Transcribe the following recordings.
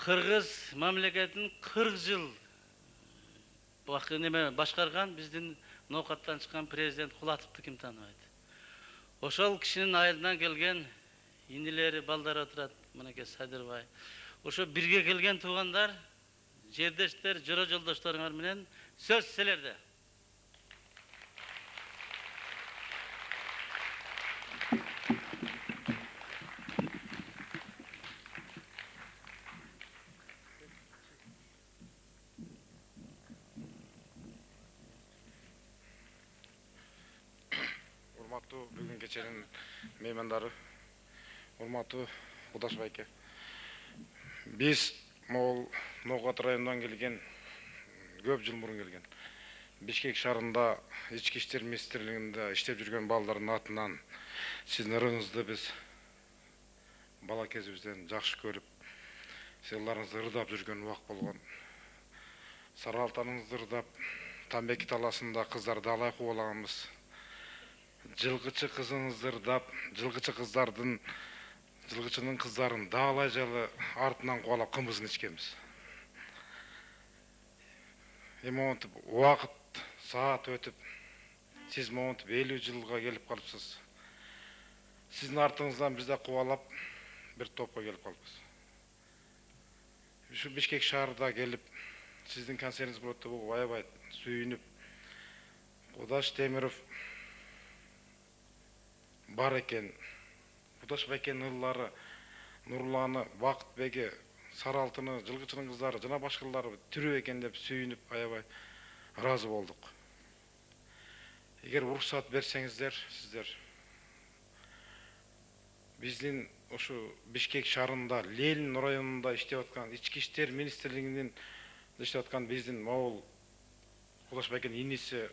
Кыргыз мамлекетин 40 жыл башкарган биздин ноокаттан чыккан президент Кулатовду ким тааныбайт? Ошол кишинин айылынан келген инилери, балдары отурат, мынакей Садырбай. Ошо бирге келген туугандар, жердештер, жора жолдошторуңар менен сөз силерде. Урматтуу бүгүн кеченин меймандары, урматтуу Кудаш байке. Биз могул Ноокат районунан келген, көп жыл мурун келген. Бишкек шаарында ички иштер министрлигинде иштеп жүргөн балдардын атынан сиздин ырыңызды биз бала кезибизден жакшы көрүп, сыйларыңызды ырдап жүргөн убак болгон. Сары алтаныңызды ырдап, Тамбеки таласында кыздарды алай кубалаганбыз. Жылгычы кызыңызды ырдап, жылгычынын кыздарын даалай жалы артынан кубалап кымызын ичкенбиз. Эми монтип убакыт саат өтүп, сиз монтип 50 жылга келип калыпсыз. Сиздин артыңыздан биз да кубалап бир топко келип калыппыз. Ушу Бишкек шаарда келип, сиздин концертиңиз болот деп угуп аябай сүйүнүп, Кудаш Темиров бар экен. Кудаш байкенин ыллары, Нурланы, Бакытбеги, Сары алтыны, жылгычынын кыздары жана башкалары тирүү экен деп сүйүнүп аябай ыраазы болдук. Эгер уруксат берсеңиздер, сиздер биздин ушу Бишкек шаарында, Ленин районунда иштеп аткан, ички иштер министрлигинин иштеп аткан биздин могул Кудаш байкенин иниси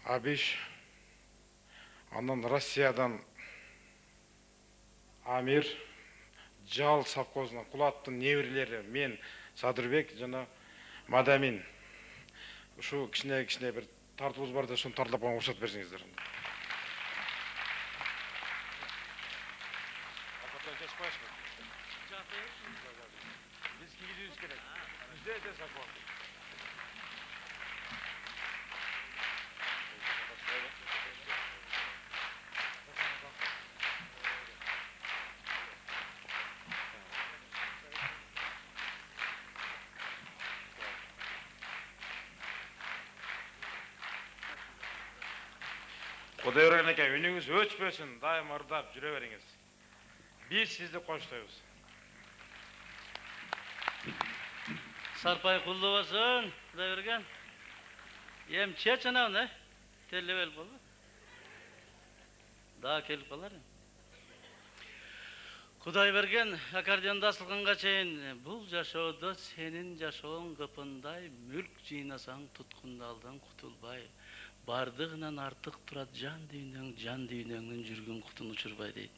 Абиш, андан Россиядан Амир, Жал совхозунан Кулаттын неберелери, мен Садырбек жана Мадамин. Ушу кичине бир тартуубуз бар да, ошону тартылап койгонго уруксат берсеңиздер. Биз кийүүбүз керек. Бизде де закон. Кудай өрген экен, үнүңүз өчпөсүн, дайым ырдап жүрө бериңиз. Биз сизди коштойбуз. Сарпай кулду болсун, Кудай берген. Эм чеченабы, телебел болду. Да келип калар. Кудай берген, аккордеонду асылганга чейин бул жашоодо сенин жашооң кыпындай, мүлк жыйнасаң туткундалдан кутулбай. Бардыгынан артык турат жан дүйнөңдүн жүргүн кутун учурбай дейт.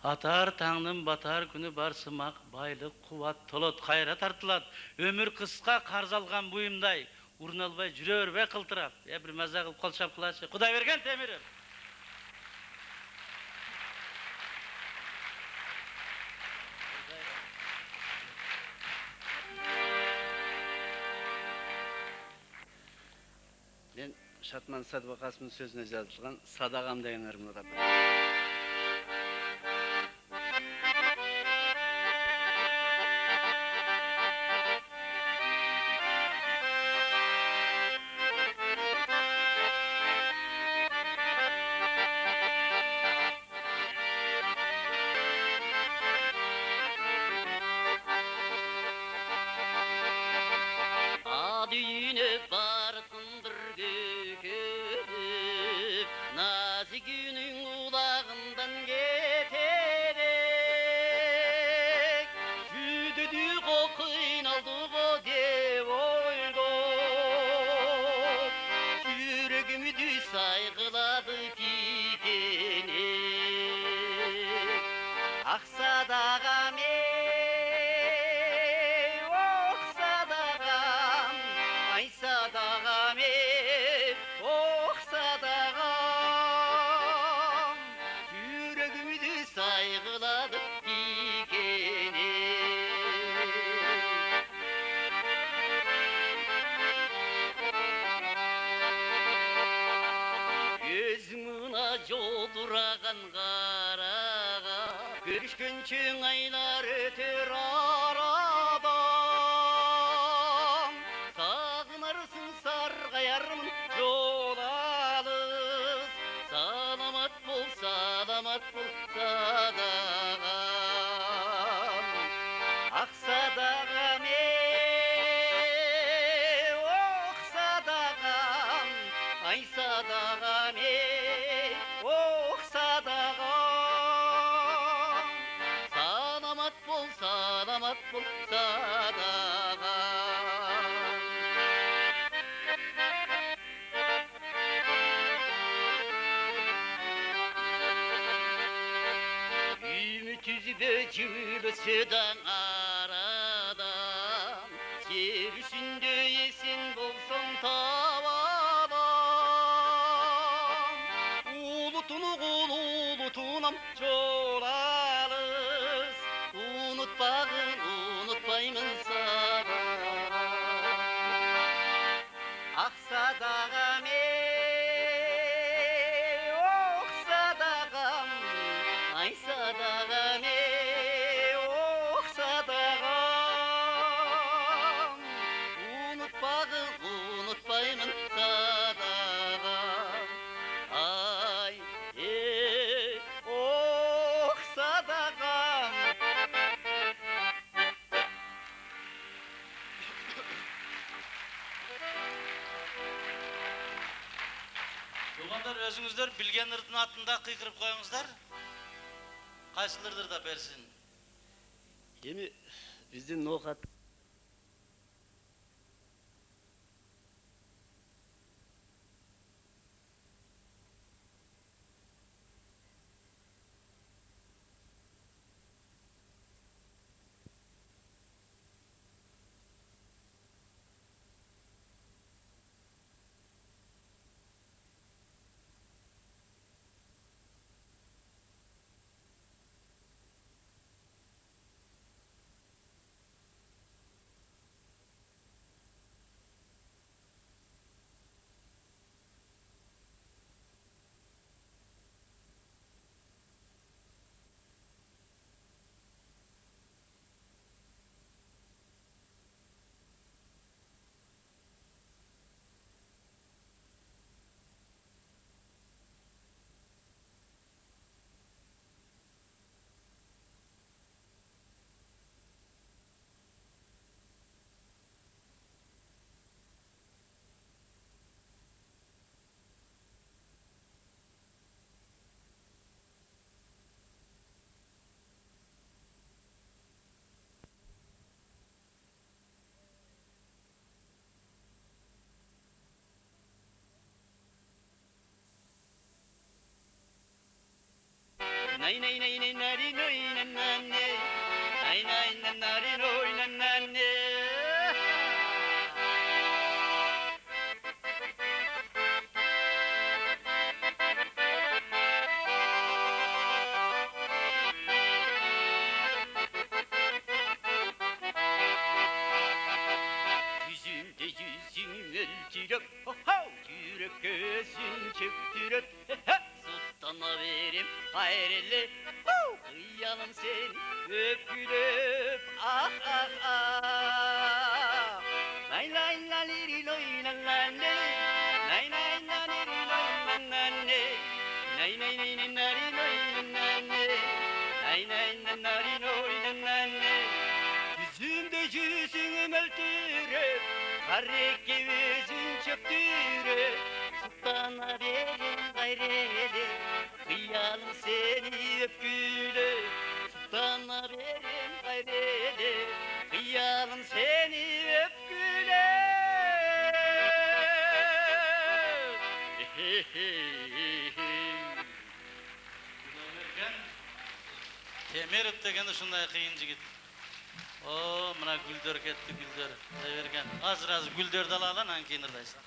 Атар таңдын батар күнү бар сымак, байлык, кубат, толот, кайра тартылат. Өмүр кыска, карз алган буюмдай, урналбай жүрө бербей кылтырап. Бир маза кылып кол чапкылачы. Кудай берген Темиров. Мен Шатман Садыбакасовдун сөзүнө жазылган Садагам деген ырымды катар. саған қараға, көрішкеншің айлар өтер арадан. Сағынарсың сарғаярмын жол алыс, саламат бол садағам. Ақ садағам оқ садағам, ай садағам оқ садағам. Саламат бол садағам. Үмітізді жүрседің арадан, жер үстінде есен болсаң табадан. Ұлытунам жол алыс, ұмытпаймын садағам. Ақ садағам оқ садағам, ай садағам оқ садағам. Ұмытпаймын садағам. Ай оқ садағам. Туғандар өзіңіздер білген ырдың атында қиқырып қойыңыздар. Қайсылырдыр да берсін. Эми биздин ноқат nay nay nay nay nari noy nanane, nay nay nari noy nanane. Yüzümde yüzün ölçülüp, yürek gözün çöktürüp, sultana verim hayreli, kıyalım seni öpülüp, ah ah ah. Lay lay la liri loy la la ne, lay lay la liri loy la la ne, lay lay lay lay nari loy la la ne, lay lay la nari loy la la ne. Yüzümde yüzünü öldürüp, karreke özün çöktürüp, sultana verin gayreli, kıyalım seni öpkülüp, sultana verin gayreli, kıyalım seni öpkülüp. Темиров деген ушундай кыйын жигит. О, мына гүлдөр кетти, гүлдөр. Берген. Азыр гүлдөрдү ала алан, анан кийин ырдайсың.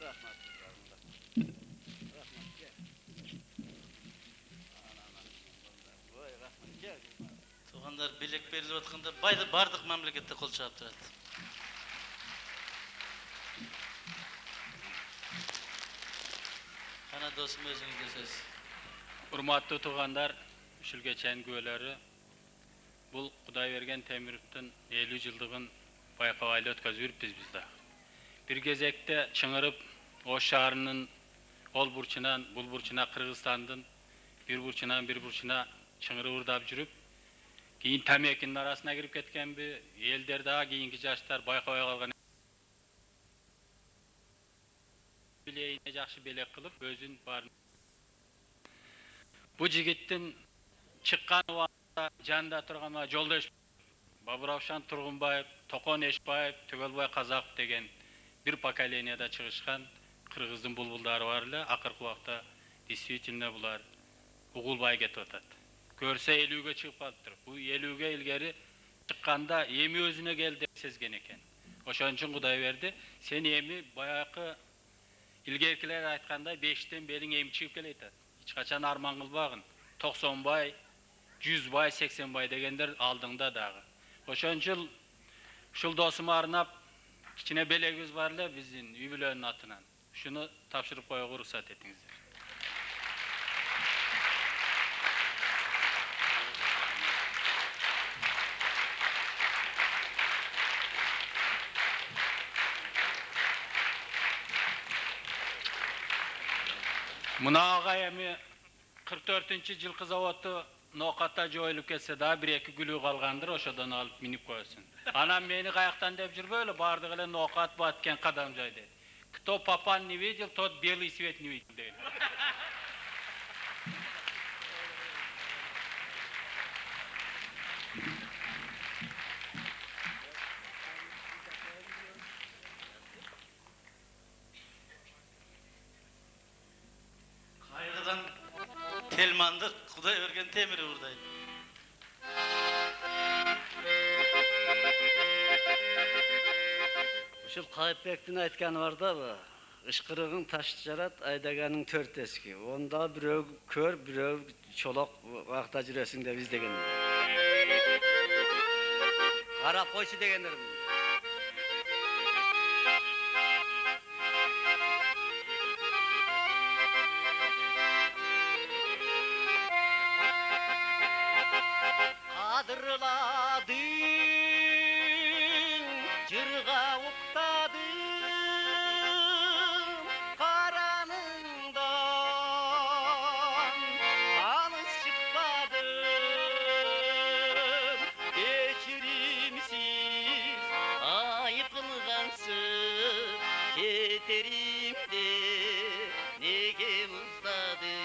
Rahmat. Туғандар билек беріліп отқанда бардық мемлекетте қол шағып тұрады. Қана досым өзіңізде сөз. Урматтуу туугандар, Шүлге чейин күбөлөрү, бул Кудайберген Темировдун 50 жылдыгын байкабайлы өткөзүп жүрүпбүз биз да. Бир кезекте чыңырып, Ош шаарынын ол бурчунан бул бурчуна Кыргызстандын бир бурчуна чыңырып ырдап жүрүп, кийин тамекинин арасына кирип кеткенби, элдер дагы кийинки жаштар байкабай калган. Билейине жакшы белек кылып, өзүн барын. Бу жигиттин чыккан убакта жанында турган Жолдош Бабыравшан Тургунбаев, Токон Эшбаев, Төгөлбай Казак деген бир поколенияда чыгышкан кыргыздын булбулдары бар эле. Акыркы убакта действительно булар угулбай кетип атат. Көрсө 50-ге чыгып калыптыр. Бу 50-ге илгери чыкканда эми өзүнө кел деп сезген экен. Ошон үчүн Кудай берди, сен эми баякы илгеркилер айткандай 5тен белиң эми чыгып келет атат. Эч качан арман кылбагын. 90 бай, 100 бай, 80 бай дегендер алдыңда дагы. Ошон үчүн ушул досума арнап кичине белегибиз бар эле биздин үй бүлөнүн атынан. Шуну тапшырып коюуга уруксат этиңиздер. Мынага эми 44-жылкы заводу ноокатта жоюлуп кетсе да 1-2 күлүү калгандыр, ошодон алып минип коесун. Анан мени каяктан деп жүрбөйлү, бардыгы эле ноокат баткен кадам жай дейт. Кто папан не видел, тот белый свет не видел дейт. Кайгыдан Телмандык Кудайберген Темиров ырдайт. Ушул Кайыпбектин айтканы бар да, ышкырыгың таш жарат, айдаганың 4 эски. Онда бирөө көр, бирөө чолок вакта жүрөсүң деп издеген. Карап койчу дегендер. Адырладың, жырга уктадың, караныңдан алыс чыкпадың, кечиримсиз айыпкылгансың, кетеримде неге уздадың?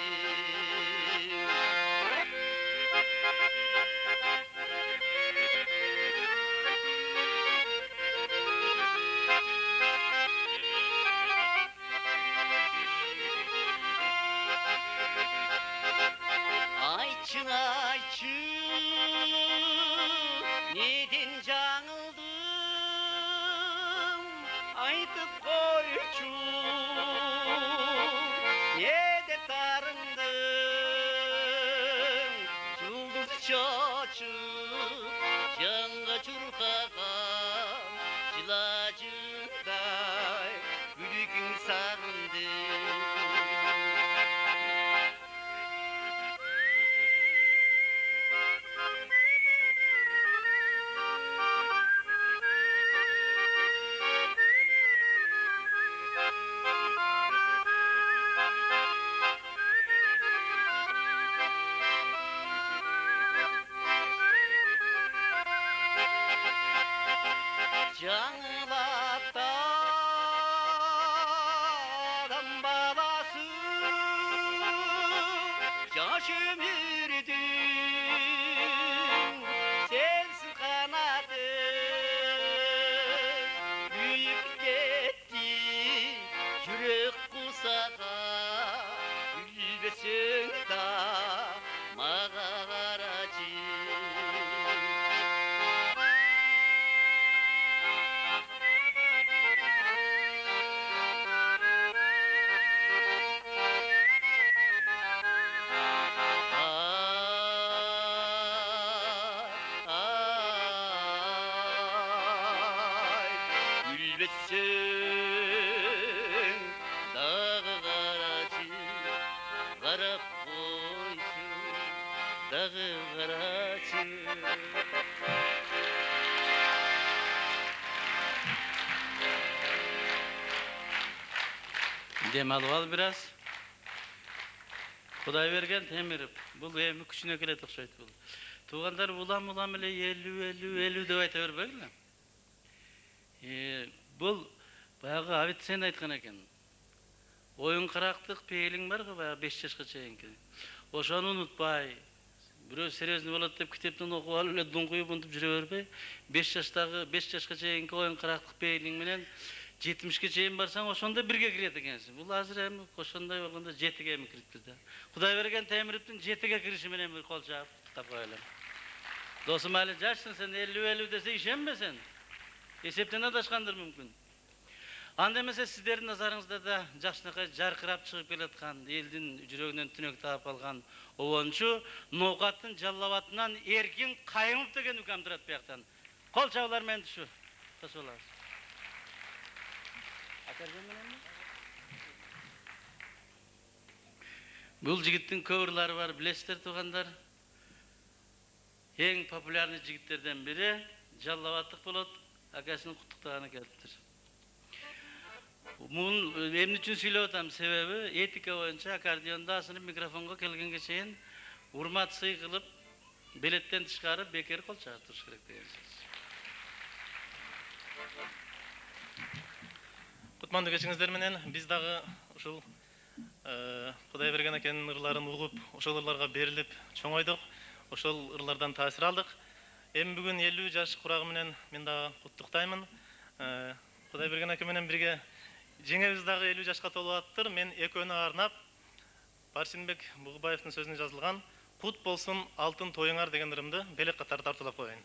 Ayçı ayçı neden жаңылдым, айтып койчу неде тарындың, жұлдыз чочуп жанга чуркаган жылажындай күлүгүң сагындым. Жаңылаттан баласы жаш өмүрдүн сенсиз канаты күйүп кетти жүрөк кусага билбесең да мага карачы. өссең дағы қарачы қарап қойшы дағы қарачы. Dem alып ал biraz. Құдай берген теміріп. Бұл емі күшіне келеді ұқсайды бұл. Туғандар улам еле 50 деп айта бербегілі. Бұл баяғы Авиценна айтқан екен. Ойын қырақтық пейілің бар ғой, баяғы 5 жашқа чейінгі. Ошаны ұнытпай, біреу серьезный болады деп кітептен оқып алып, дұңғиып ұнтып жүре бербей, 5 жашқа чейінгі ойын қырақтық пейілің менен 70-ке чейін барсаң, ошонда бірге кіреді екенсің. Бұл азыр әмі ошондай болғанда 7-ге әмі кіріп бізді. Құдай берген Теміриптің 7-ге кіріші менен бір қол жауып тапқа ойлам. Досым әлі жашсың, сен 50 десе ішенбе сен? Есептен адашқандыр мүмкін. Анда емесе сіздердің назарыңызда да жақшынақай жарқырап шығып келатқан, елдің жүрегінен түнек тағып алған овончу Ноқаттың жаллаватынан Еркин Қайымов деген үкам тұрады бияқтан. Қол жаулар мен түші. Қош оларыз. Бұл жігіттің көвірлары бар, білесіздер туғандар. Ең популярный жігіттерден бірі жаллаваттық болады, әкесінің құттықтағаны келдіктір. Бұл емін үшін сөйлеп отам себебі этика бойынша аккордеонда асынып микрофонға келгенге шейін урмат сый қылып, билеттен шығарып, бекер қол шығарып тұрыш керек деген сөз. Кутманды кечиңиздер менен биз дагы ушул Кудай берген экенин ырларын угуп, ошол ырларга берилип чоңойдук. Ошол ырлардан таасир алдык. Эми бүгүн 50 жаш курагы менен мен дагы куттуктаймын. Кудай берген эке менен бирге жеңебиз дагы 50 жашка толуп атыптыр. Мен экөөнү арнап Барсинбек Бугубаевдин сөзүнө жазылган "Кут болсун алтын тоюңар" деген ырымды белек катары тартуулап коеюн.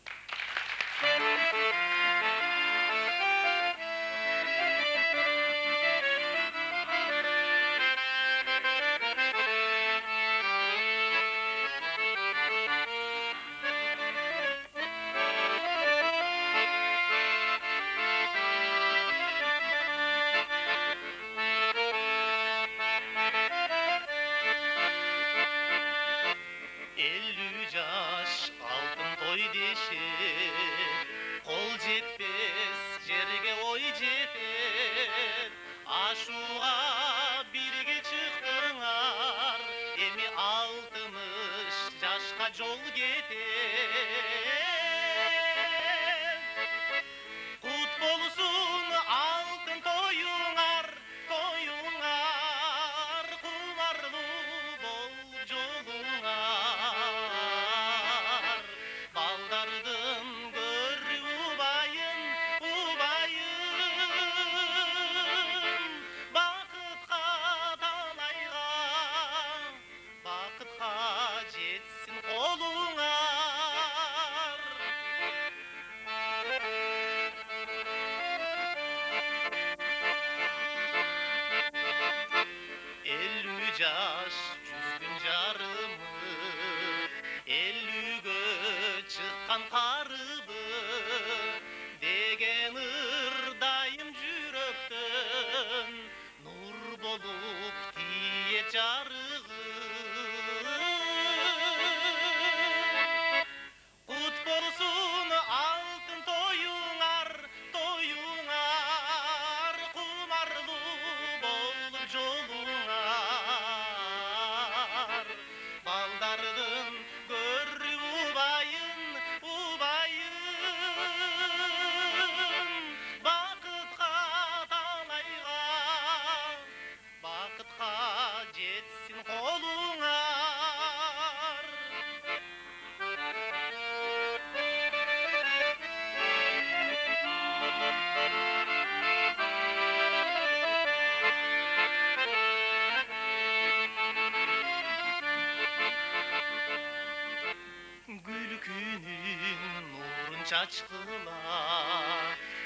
Çaçkıla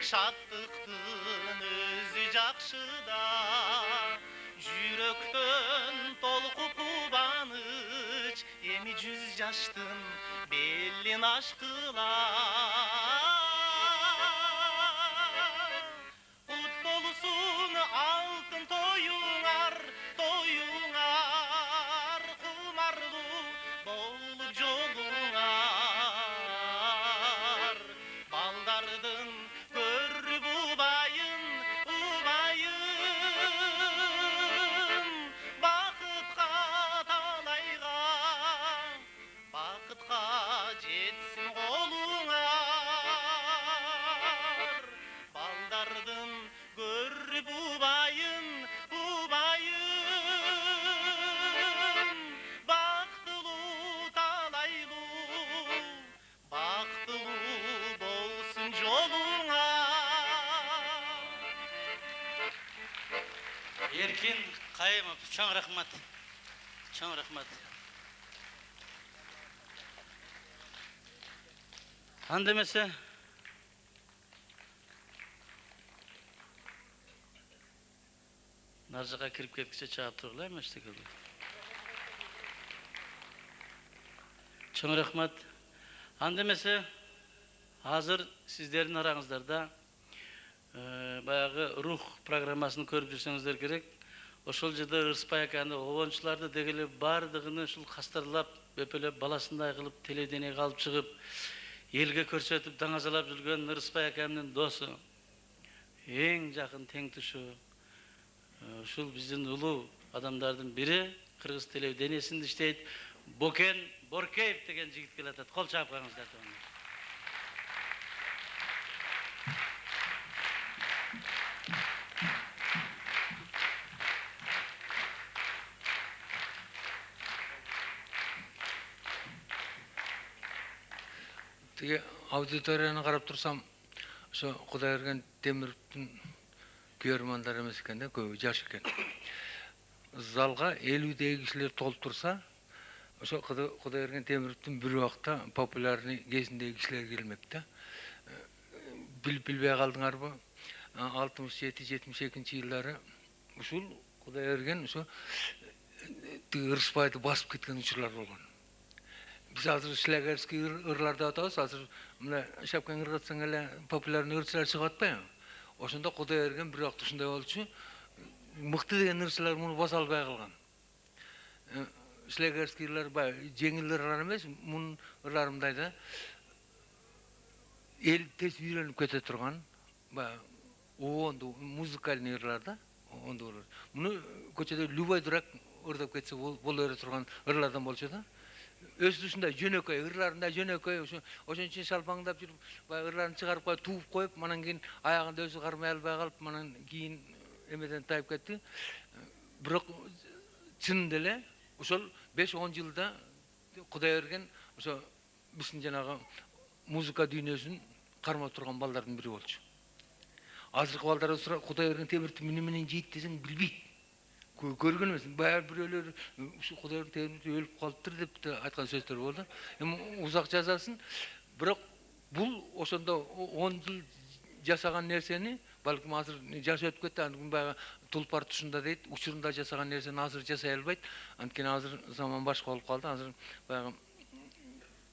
şatlıktın özü jakşıda Jüröktön tolku kubanıç Emi 100 yaştın bellin aşkıla жетсин колуңар балдардын көрү бубайын бактылуу талайлуу бактылуу болсун жолуңар. Еркин Кайымов, чоң рахмат. Чоң рахмат. Андемесе наржаға кирип кеткиче чаап тургула эместекелди. Чоң рахмат. Андемесе азыр сиздердин араңыздарда баягы рух программасын көрүп жүрсөңүздөр керек. Ошол жерде Ырыспай аканы обончуларды дегеле бардыгыны ушул кастарлап, өпөлөп, баласындай кылып телевидениеге алып чыгып, элге көрсөтүп даңазалап жүргөн Ырыспай акамдын досу, эң жакын теңтүшү, ушул биздин улуу адамдардын бири, кыргыз телевидениесинде иштейт, Бокен Боркеев деген жигит келатат. Кол чаап коюңуздар. Тиги аудиторияны карап турсам, ошо Кудайберген Темировдун көрөрмандары эмес экен да, көбү жаш экен. Залга 50дей кишилер толуп турса, ошо Кудайберген Темировдун бир убакта популярный кезиндеги кишилер келмек да. Билбей калдыңарбы? 67-72 жылдары ушул Кудайберген ошо Ырыспайды басып кеткен учурлар болгон. Biz hazır Шлягерский ырларда атабыз, азыр мына Шапкан ыргатсаң эле популярный ырчылар чыгып атпайбы? Ошондо Кудайберген бир убакта ушундай болчу. Мыкты деген ырчылар муну баса албай калган. Шлягерский ырлар жеңил ырлар эмес, мунун ырлары мындай да. Эл тез үйрөнүп кете турган, оонду музыкальный ырлар да, оонду ырлар. Муну көчөдө любой дурак ырдап кетсе боло бере турган ырлардан болчу да. Өзүнчү жөнөкөй, ырларында жөнөкөй, ошон үчүн шалпаңдап жүрүп, ырларын чыгарып коюп, тууп коюп, манан кийин аягында өзү кармай албай калып, манан кийин эмеден тайып кетти. Бирок чынында эле ошол 5-10 жылда Кудайберген ошо биздин жанагы музыка дүйнөсүн кармап турган балдардын бири болчу. Азыркы балдар Кудайберген Темировду эмне менен жейт десең билбейт. Көргөн эмес, бирөөлөр ушу Кудайберген Темиров өлүп калыптыр деп айткан сөздөр болду. Эми узак жазасын, бирок бул ошондо 10 жыл жасаган нерсени, балким азыр жаш өтүп кетти, анткени баягы Тулпар тушунда дейт, учурунда жасаган нерсени азыр жасай албайт. Анткени азыр заман башка болуп калды. Азыр баягы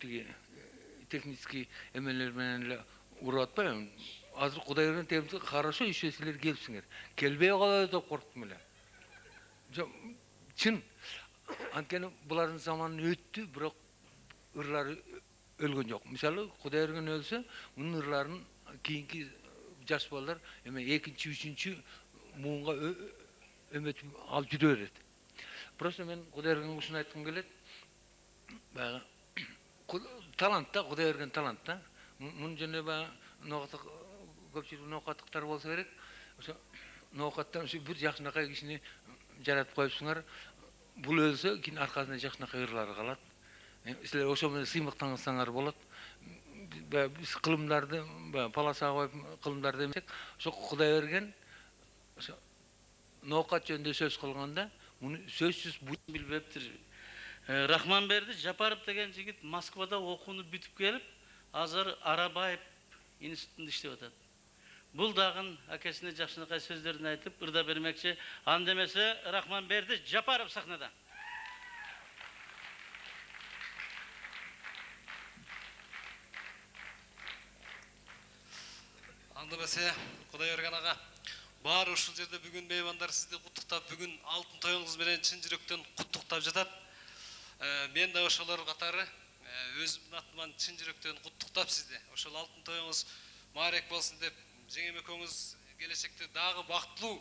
тиги технический эмелер менен эле уруп атпайбы? Азыр Кудайберген Темировду хорошо ишесилер келипсиңер. Келбей калат деп корктум эле. Чын, анткени булардын заманы өттү, бирок ырлары өлгөн жок. Мисалы, Кудайберген өлсө, мунун ырларын кийинки жаш балдар эме 2-3 муунга өмөтүп алып жүрө берет. Просто мен Кудайберген ушуну айткым келет. Баягы талант да, Кудайберген талант да. Мунун жөнүндө баягы ноокаттык көпчүлүк ноокаттыктар болсо керек. Ошо ноокаттан ушу бир жакшынакай кишини жаратып коюпсуңар. Бул өлсө, кийин аркасында жакшынакай ырлары калат. Силер ошо менен сыймыктансаңар болот. Биз кылымдарды паласага коюп кылымдарды эмесек, ошо Кудайберген ошо ноокат жөнүндө сөз кылганда, муну сөзсүз билбептир. Рахманберди Жапаров деген жигит Москвада окууну бүтүп келип, азыр Арабаев институтунда иштеп атат. Бул дагы акесине жакшынакай сөздөрүн айтып, ырда бермекчи. Андемесе Рахманберди Жапаров сахнада. Андемесе Кудайберген ага, баары ушул жерде бүгүн меймандар сизди куттуктап, бүгүн алтын тоюңуз менен чын жүрөктөн куттуктап жатат. Мен да ошолор катары өзүмдүн атыман чын жүрөктөн куттуктап сизди. Ошол алтын тоюңуз маарек болсун деп, жеңем экөөңүз келечекте дагы бактылуу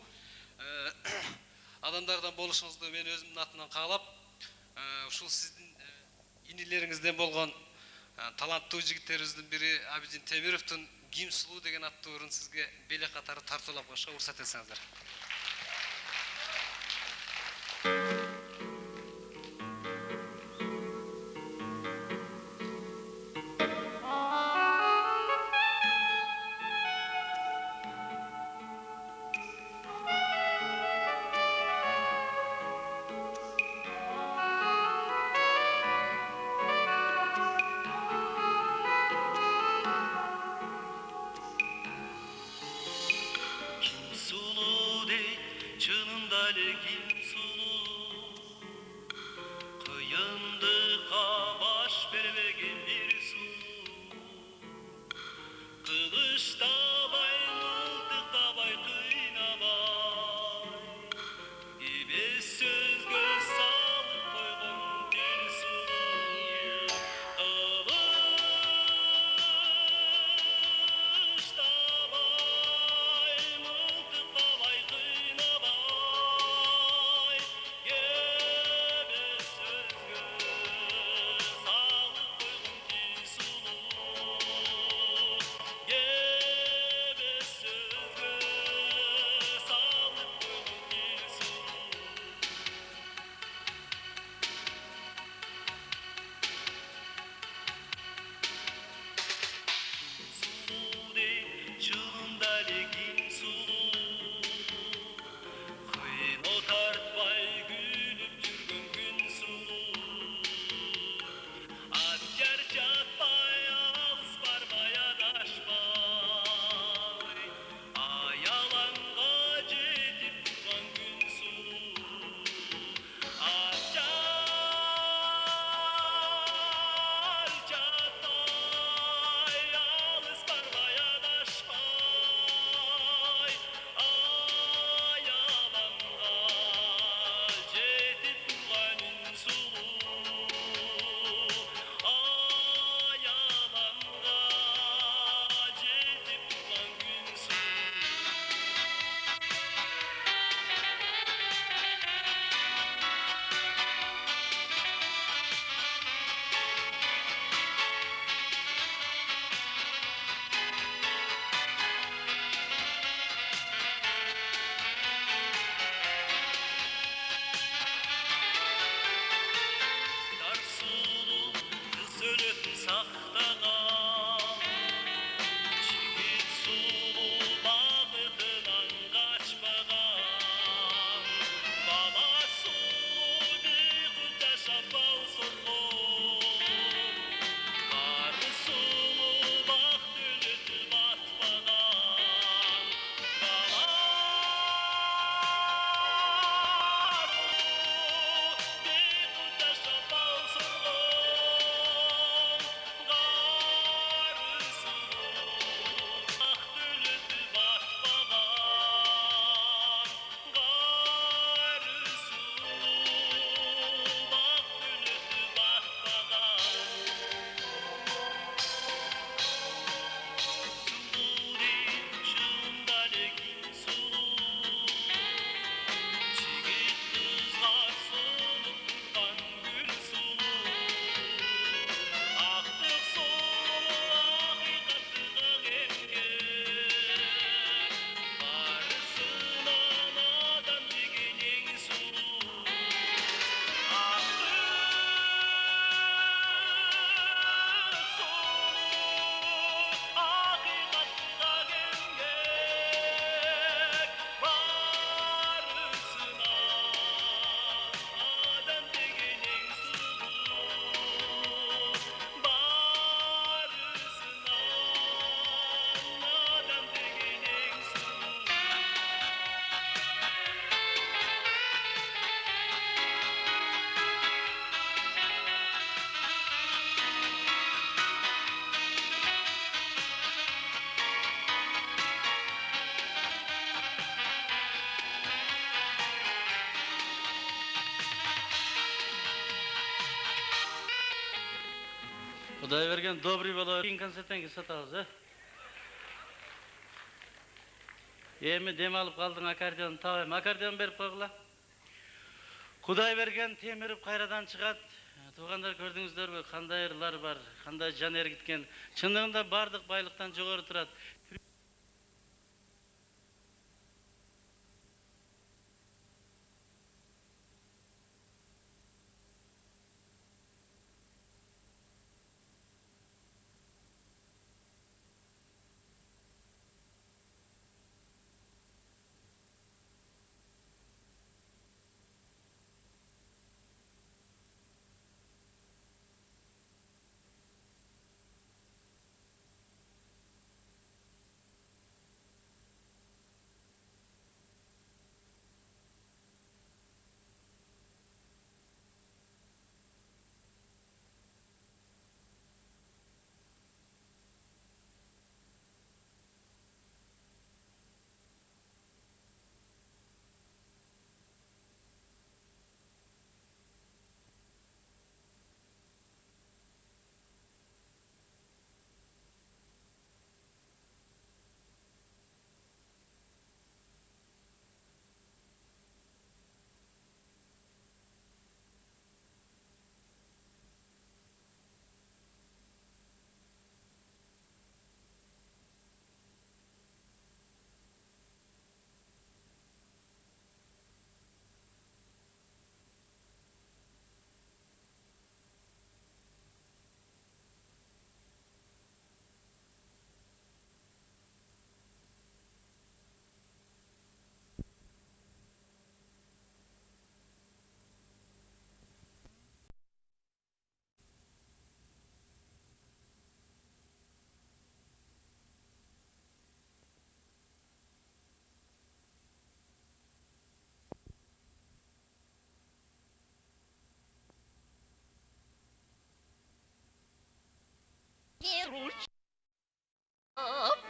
адамдардан болушуңузду мен өзүмдүн атымдан каалап, ушул сиздин инилериңизден болгон таланттуу жигиттерибиздин бири Абидин Темировдун Ким сулуу деген аттуу ырын сизге белек катары тартуулап коюшка уруксат этсеңиздер. Құдай берген добрый бала кейін концерттен кейін сатабыз, Эми дем алып қалдың, аккордеон табайм. Аккордеон беріп қойғыла. Құдай берген теміріп қайрадан шығады. Туугандар, көрдүңүздөрбү, кандай ырлар бар, кандай жан эргиткен. Чындыгында бардык байлыктан жогору турат.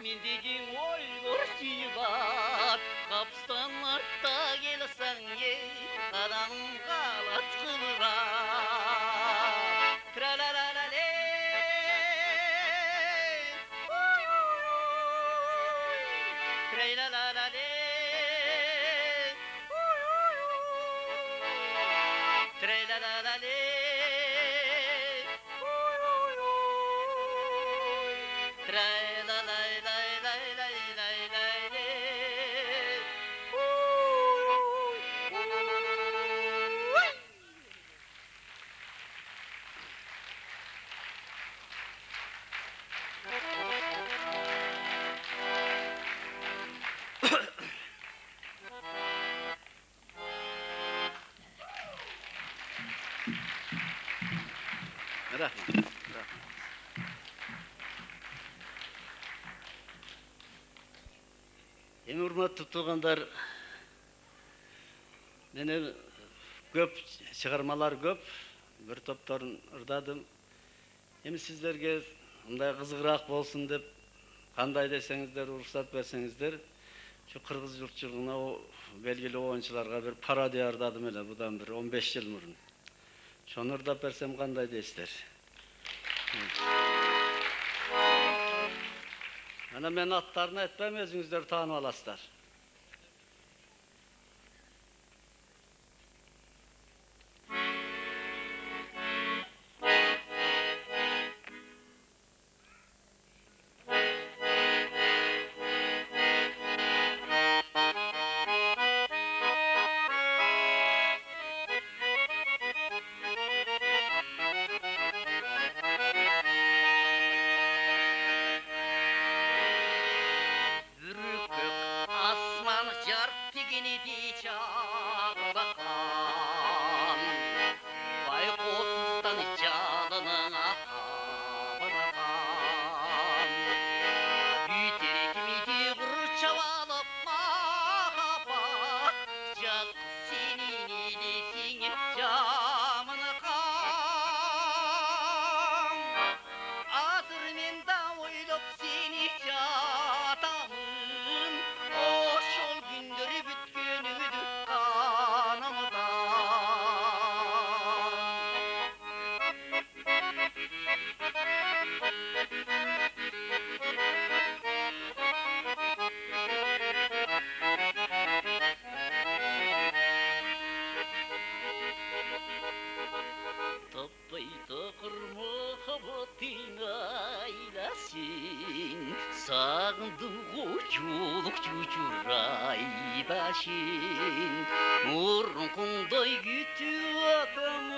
Mendegin oygur suyulap, kapstan artta gelsen ye, adamın kalat kıvırap. Tralalalale, oy oy oy, tralalalale, oy oy oy, tralalalale. Rahmet. Эми урматтуу туугандар, менен көп чыгармалар көп, бир топторун ырдадым. Эми сиздерге мындай кызыгыраак болсун деп, кандай десеңиздер, уруксат берсеңиздер, şu кыргыз журтчулугуна белгилүү оюнчуларга бир пародия ырдадым эле, будан бир 15 жыл мурун. Şonu ырдап берсем кандай дейсиздер? Ana men atlarını etmem, özünüzler tanı alaslar. Sağındım koçuluk çuçur aydaşın Murkunday gütü adam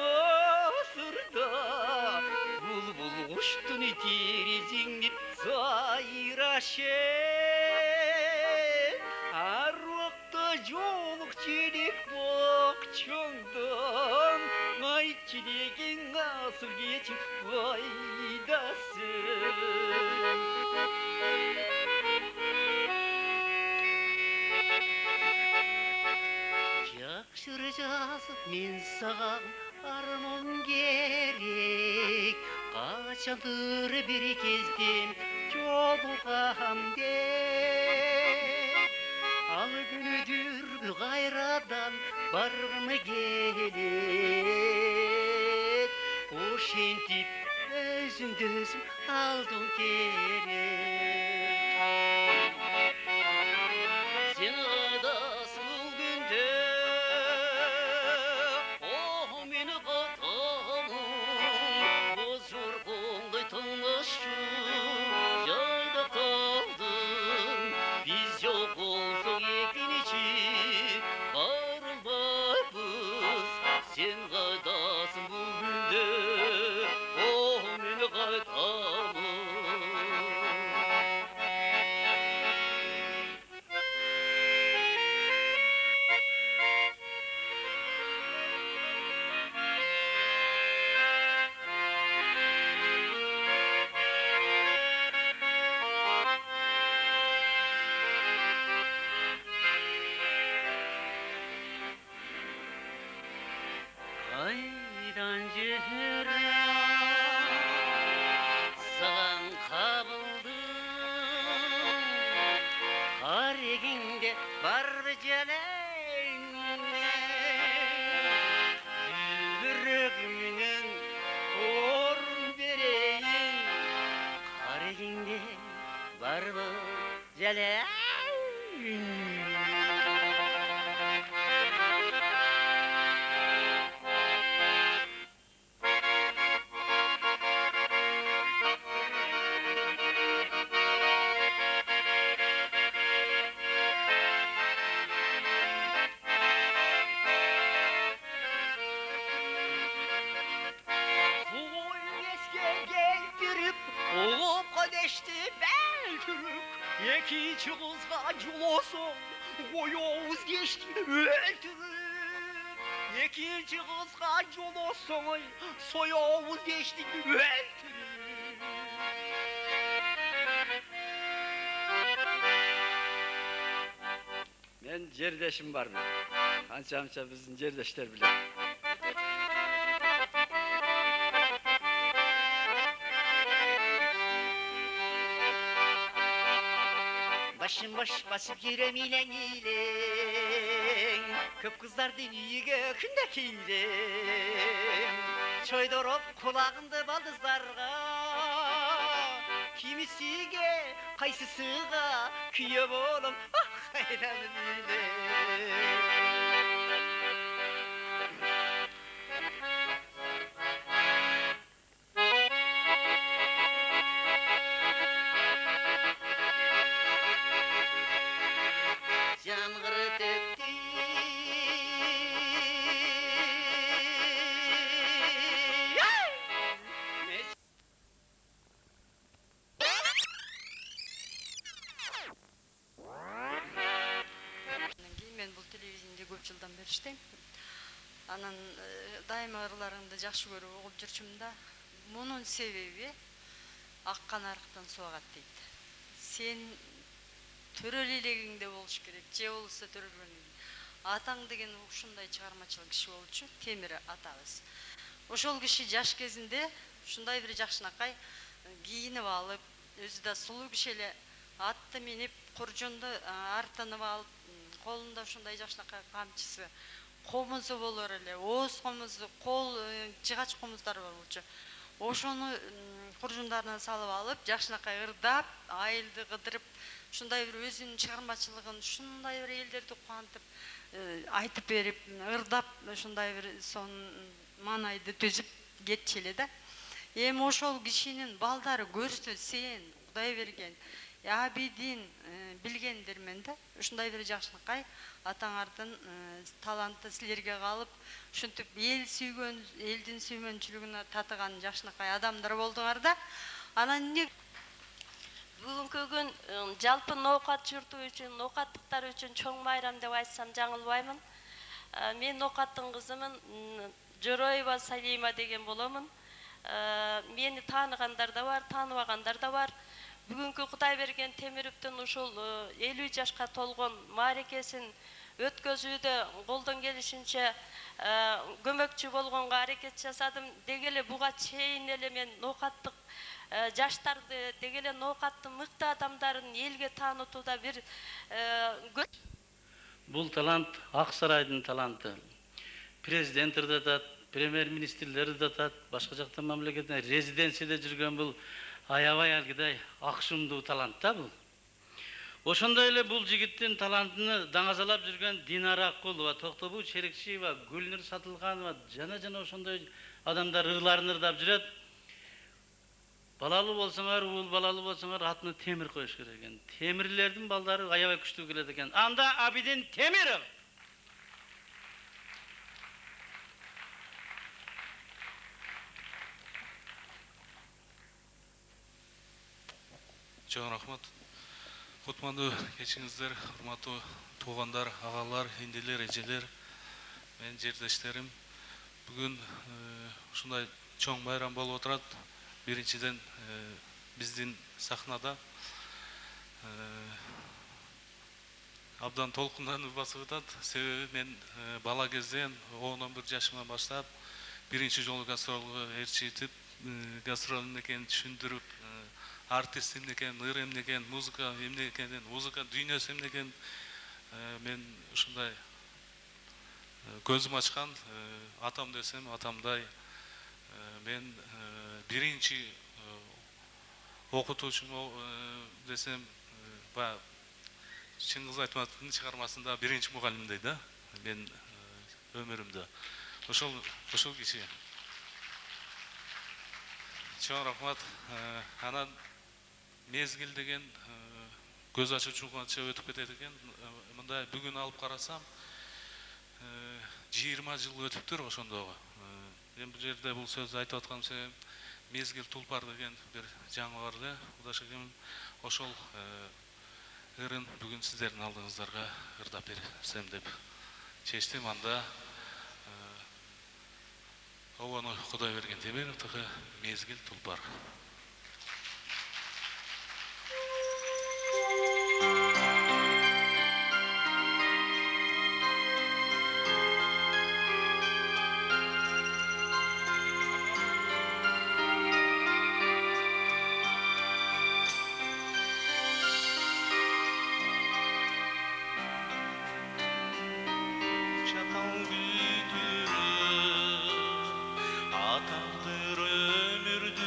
asırda Bulbul kuştun itirizin sayraşın Arvakta joluk çelik bokçondan Ay çilegin nasıl geçip faydasın Жақшыр жазып мен саған арман керек Қашанdır бір кезден жолығам деп Ал күнүдүр кайрадан баргым келет Ошентип өзүңдү өзүң алдың керек Сен кайдасың бул күндө О мени катамын Бозоргоңдой тыныштык жайда калдым Биз жок болсок экинчи барылбайбыз Сен кайдасың бул күндө О мени кайтамын Aydan jehra sağan kabıldım Hariginde bardı jelenine Yüreğimden orun vereyim Hariginde bardı jelen Ekinci kızga culosun koyuğuz geçti öldürüp Ekinci kızga culosun soyuğuz geçti öldürüp Men жердешим бар менин. Канча биздин жердештер билет. Başım baş basıp yürem ilen ilen Köp kızlardın үйüge күнде келем Çoydoroп kulağında baldızlarga Kimisiге, кайсысыга күйе болом Айдан билем Жаңғыры төкті Мен бұл телевидениеде көп жылдан бері иштейм. Анан дайыма ырларыңды жакшы көрүп угуп жүрчүм да. Мунун себеби аккан арыктан суу агат дейт. Сен төрөл элегиңде болуш керек, же болбосо төрөлбөгүң. Атаң деген ушундай чыгармачыл киши болчу, Темир атабыз. Ошол киши жаш кезинде ушундай бир жакшынакай кийинип алып, өзү да сулуу киши эле атты минип, куржунду артынып алып, колунда ушундай жакшынакай камчысы, комузу болор эле, ооз комузу, кол жыгач комуздары бар болчу. Ошону куржундарына салып алып, жакшынакай ырдап, айылды кыдырып, ушундай бир өзүнүн чыгармачылыгын, ушундай бир элдерди кубантып, айтып берип, ырдап, ушундай бир сонун маанайды түзүп кетчү эле да. Эми ошол кишинин балдары көрсө, сен Кудай берген Абидин билгендирмен да. Ушундай бир жакшылыкка атаңардын таланты силерге калып, ушинтип эл сүйгөн, элдин сүймөнчүлүгүнө татыган жакшынакай адамдар болдуңар да. Анан эмне Бүгүнкү күн жалпы ноокат журту үчүн, ноокаттыктар үчүн чоң майрам деп айтсам жаңылбаймын. Мен ноокаттын кызымын, Жороева Салима деген боломун. Мени тааныгандар да бар, тааныбагандар да бар. Бүгүнкү Кудайберген Темировдун ушул 50 жашка толгон мааракесин өткөзүүдө колдон келишинче көмөкчү болгонго аракет жасадым. Деги эле буга чейин эле мен ноокаттык жаштарды, деги эле ноокаттын мыкты адамдарын элге таанытууда бир Бул талант Ак Сарайдын таланты. Президенттер да атат, премьер-министрлер да атат, башка жакта мамлекеттин резиденцияда жүргөн бул аябай алгыдай акшымдуу талант да бул. Ошондой эле бул жигиттин талантын даңазалап жүргөн Динара Акулова, Токтобу Черекчиева, Гүлнур Сатылганова жана ошондой адамдар ырларын ырдап жүрөт. Балалы болсоңар, уул балалы болсоңар атына темир коюш керек экен. Темирлердин балдары аябай күчтүү келет экен. Анда Абидин Темиров. Чоң рахмат. Кутмандуу кечиңиздер, урматтуу туугандар, агалар, эндилер, эжелер, менин жердештерим. Бүгүн ушундай чоң байрам болуп отурат. Биринчиден биздин сахнада абдан толкунданып басып атат. Себеби мен бала кезден 10-11 жашымдан баштап биринчи жолу гастролго ээрчитип, гастрол эмне экенин түшүндүрүп, артист эмне экенин, ыр эмне экенин, музыка эмне экенин, музыка дүйнөсү эмне экенин мен ушундай көзүм ачкан. Атам десем, атамдай мен биринчи окутуучум десем, Чыңгыз Айтматовдун чыгармасында биринчи мугалимдей да, мен өмүрүмдө. Ошол киши. Чоң рахмат. Анан мезгил деген көз ачуучу канча өтүп кетет экен. Мындай бүгүн алып карасам 20 жыл өтүптүр ошондогу. Мен бул жерде бул сөздү айтып аткан себебим мезгил тулпар деген бир жаңы бар эле. Кудаш экем ошол ырын бүгүн сиздердин алдыңыздарга ырдап берсем деп чечтим. Анда обону Кудайберген Темировдуку мезгил тулпар. Атактыр өмүрдү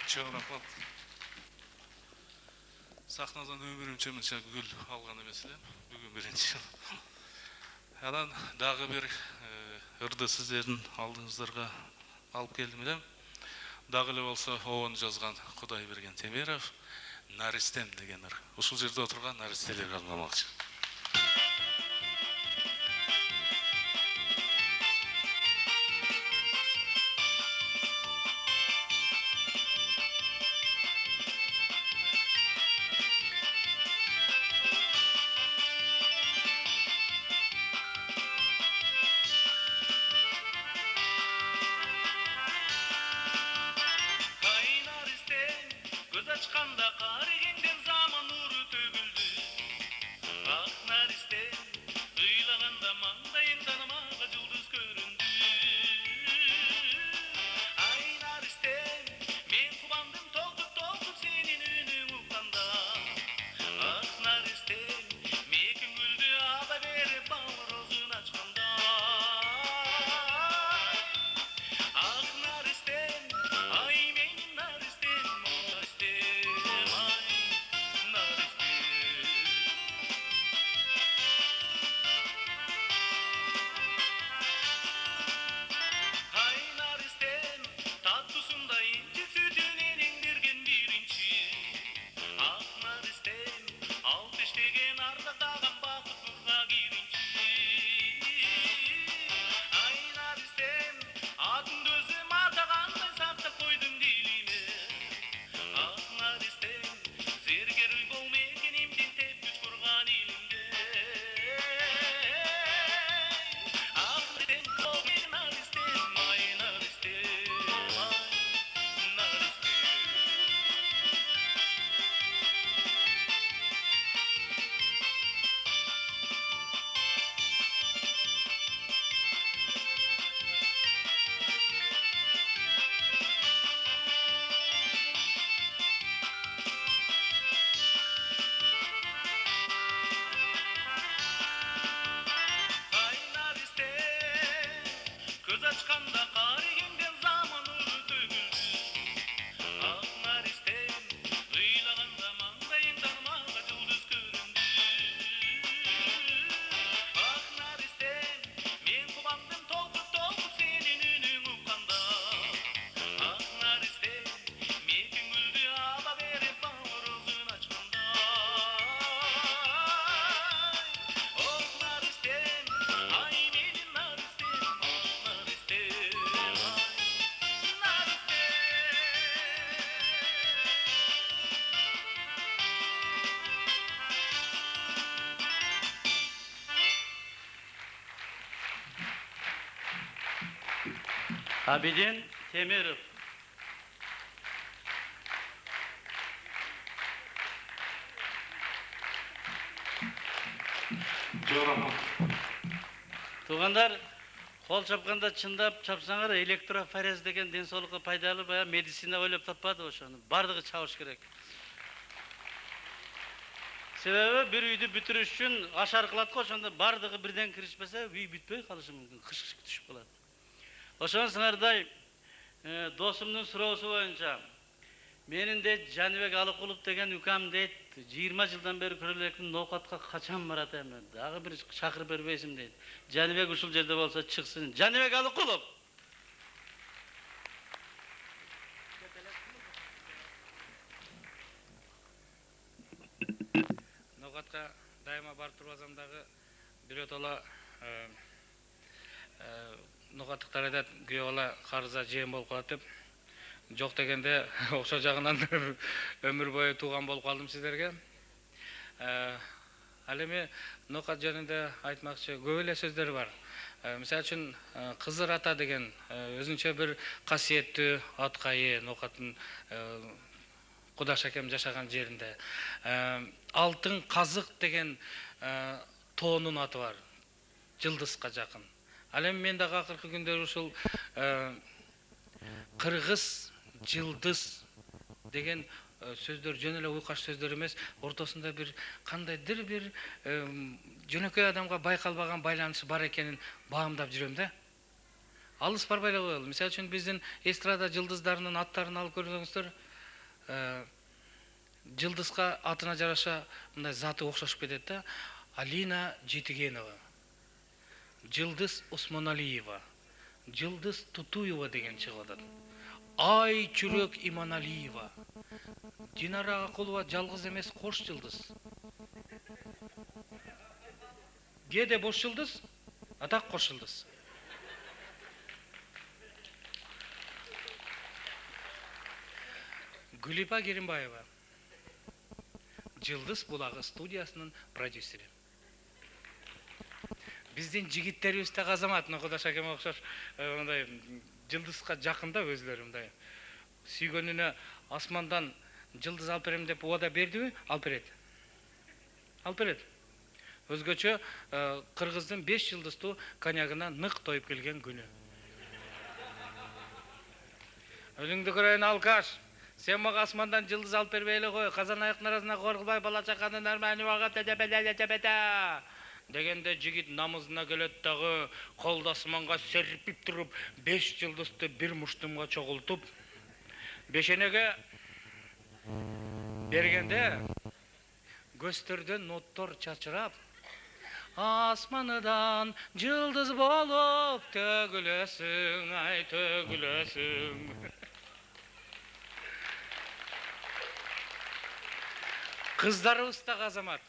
Чоң рахмат. Сахнадан өмірімше мынча гүл алған емес элем, бүгін биринчи. Анан дагы бир ырды сиздердин алдыңыздарга алып келдим элем. Дагы эле болсо оон жазган Кудайберген Темиров Наристем деген ыр. Ушул жерде отурган наристелерге арналмакчы. Abidin Temirov. Туғандар, қол чапқанда чындап чапсаңар, электрофорез деген денсаулыққа пайдалы, бая медицина ойлап таппады ошоны. Бардығы чабыш керек. Себебі бір үйді бүтіріш үшін аш арқылады қой, ошонда бардығы бірден кірішпесе, үй бүтпей қалышы мүмкін, қыш-қыш түсіп қалады. Ошон сыңардай Досымдын суроосу боюнча менин дейт Жаныбек Алыкулов деген укам дейт 20 жылдан бери көрө элекмин, ноокатка качан барат эми? Дагы бир чакырып бербейсиң дейт. Жаныбек ушул жерде болсо чыксын. Жаныбек Алыкулов. Ноокатка дайыма барып турбасам дагы биротола ноокаттыктар айтат, күйөө бала карыза жээн болуп калат деп. Жок дегенде окшо жагынан өмүр бою тууган болуп калдым сиздерге. Ал эми ноокат жөнүндө айтмакчы көп эле сөздөр бар. Мисалы үчүн Кызыр ата деген өзүнчө бир касиеттүү аткайы ноокаттын Кудаш акем жашаган жеринде. Алтын казык деген тоонун аты бар. Жылдызга жакын. Ал эми мен дагы акыркы күндөр ушул кыргыз жылдыз деген сөздөр жөн эле уйкаш сөздөр эмес, ортосунда бир кандайдыр бир жөнөкөй адамга байкалбаган байланышы бар экенин баамдап жүрөм да. Алыс барбай эле коелу. Мисалы үчүн биздин эстрада жылдыздарынын аттарын алып көрсөңүздөр, жылдызга атына жараша мындай заты окшошуп кетет да. Алина Жетигенова, Жылдыз Осмоналиева, Жылдыз Тутуева деген чыгып атат. Ай Чүрөк Иманалиева, Динара Акулова жалгыз эмес кош жылдыз. Кээде бош жылдыз, атак кош жылдыз. Гүлипа Керимбаева, Жылдыз булагы студиясынын продюсери. Биздин жигиттерибиз так азамат, Кудаш акеме окшош мындай жылдызга жакында өзлөрү мындай. Сүйгөнүнө асмандан жылдыз алып берем деп убада бердиби? Алып берет. Алып берет. Өзгөчө кыргыздын 5 жылдыздуу коньягына нык тоюп келген күнү. Өзүңдү көрөйүн алкаш. Сен мага асмандан жылдыз алып бербей эле кой. Казан аяктын арасына коркулбай бала чаканын арманы вага тете дегенде жигит намызына келет дагы колду асманга серпип туруп 5 жылдызды бир муштумга чогултуп бешенеге бергенде көздөрдөн ноттор чачырап асманыдан жылдыз болуп төгүлөсүң, ай төгүлөсүң. Кыздарыбыз так азамат.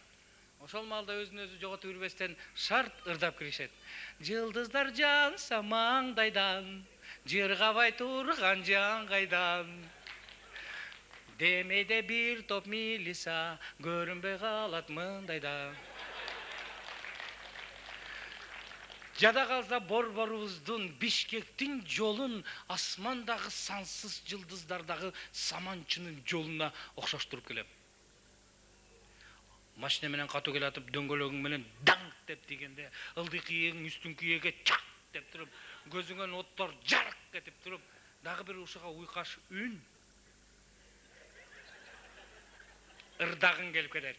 Ошол малда өзүн өзү жоготуп жүрбестен шарт ырдап киришет. Жылдыздар жанса маңдайдан, жыргабай турган жан кайдан. Демейде бир топ милиса, көрүнбөй калат мындайда. Жада калса борборубуздун Бишкектин жолун асмандагы сансыз жылдыздардагы саманчынын жолуна окшоштуруп келем. Машина менен катуу келатып, дөңгөлөгүң менен даңк деп дегенде, ылдыйкы ийегиң үстүңкү ийеге чак деп туруп, көзүңөн оттор жарк этип туруп, дагы бир ушуга уйкаш үн ырдагың келип кетет.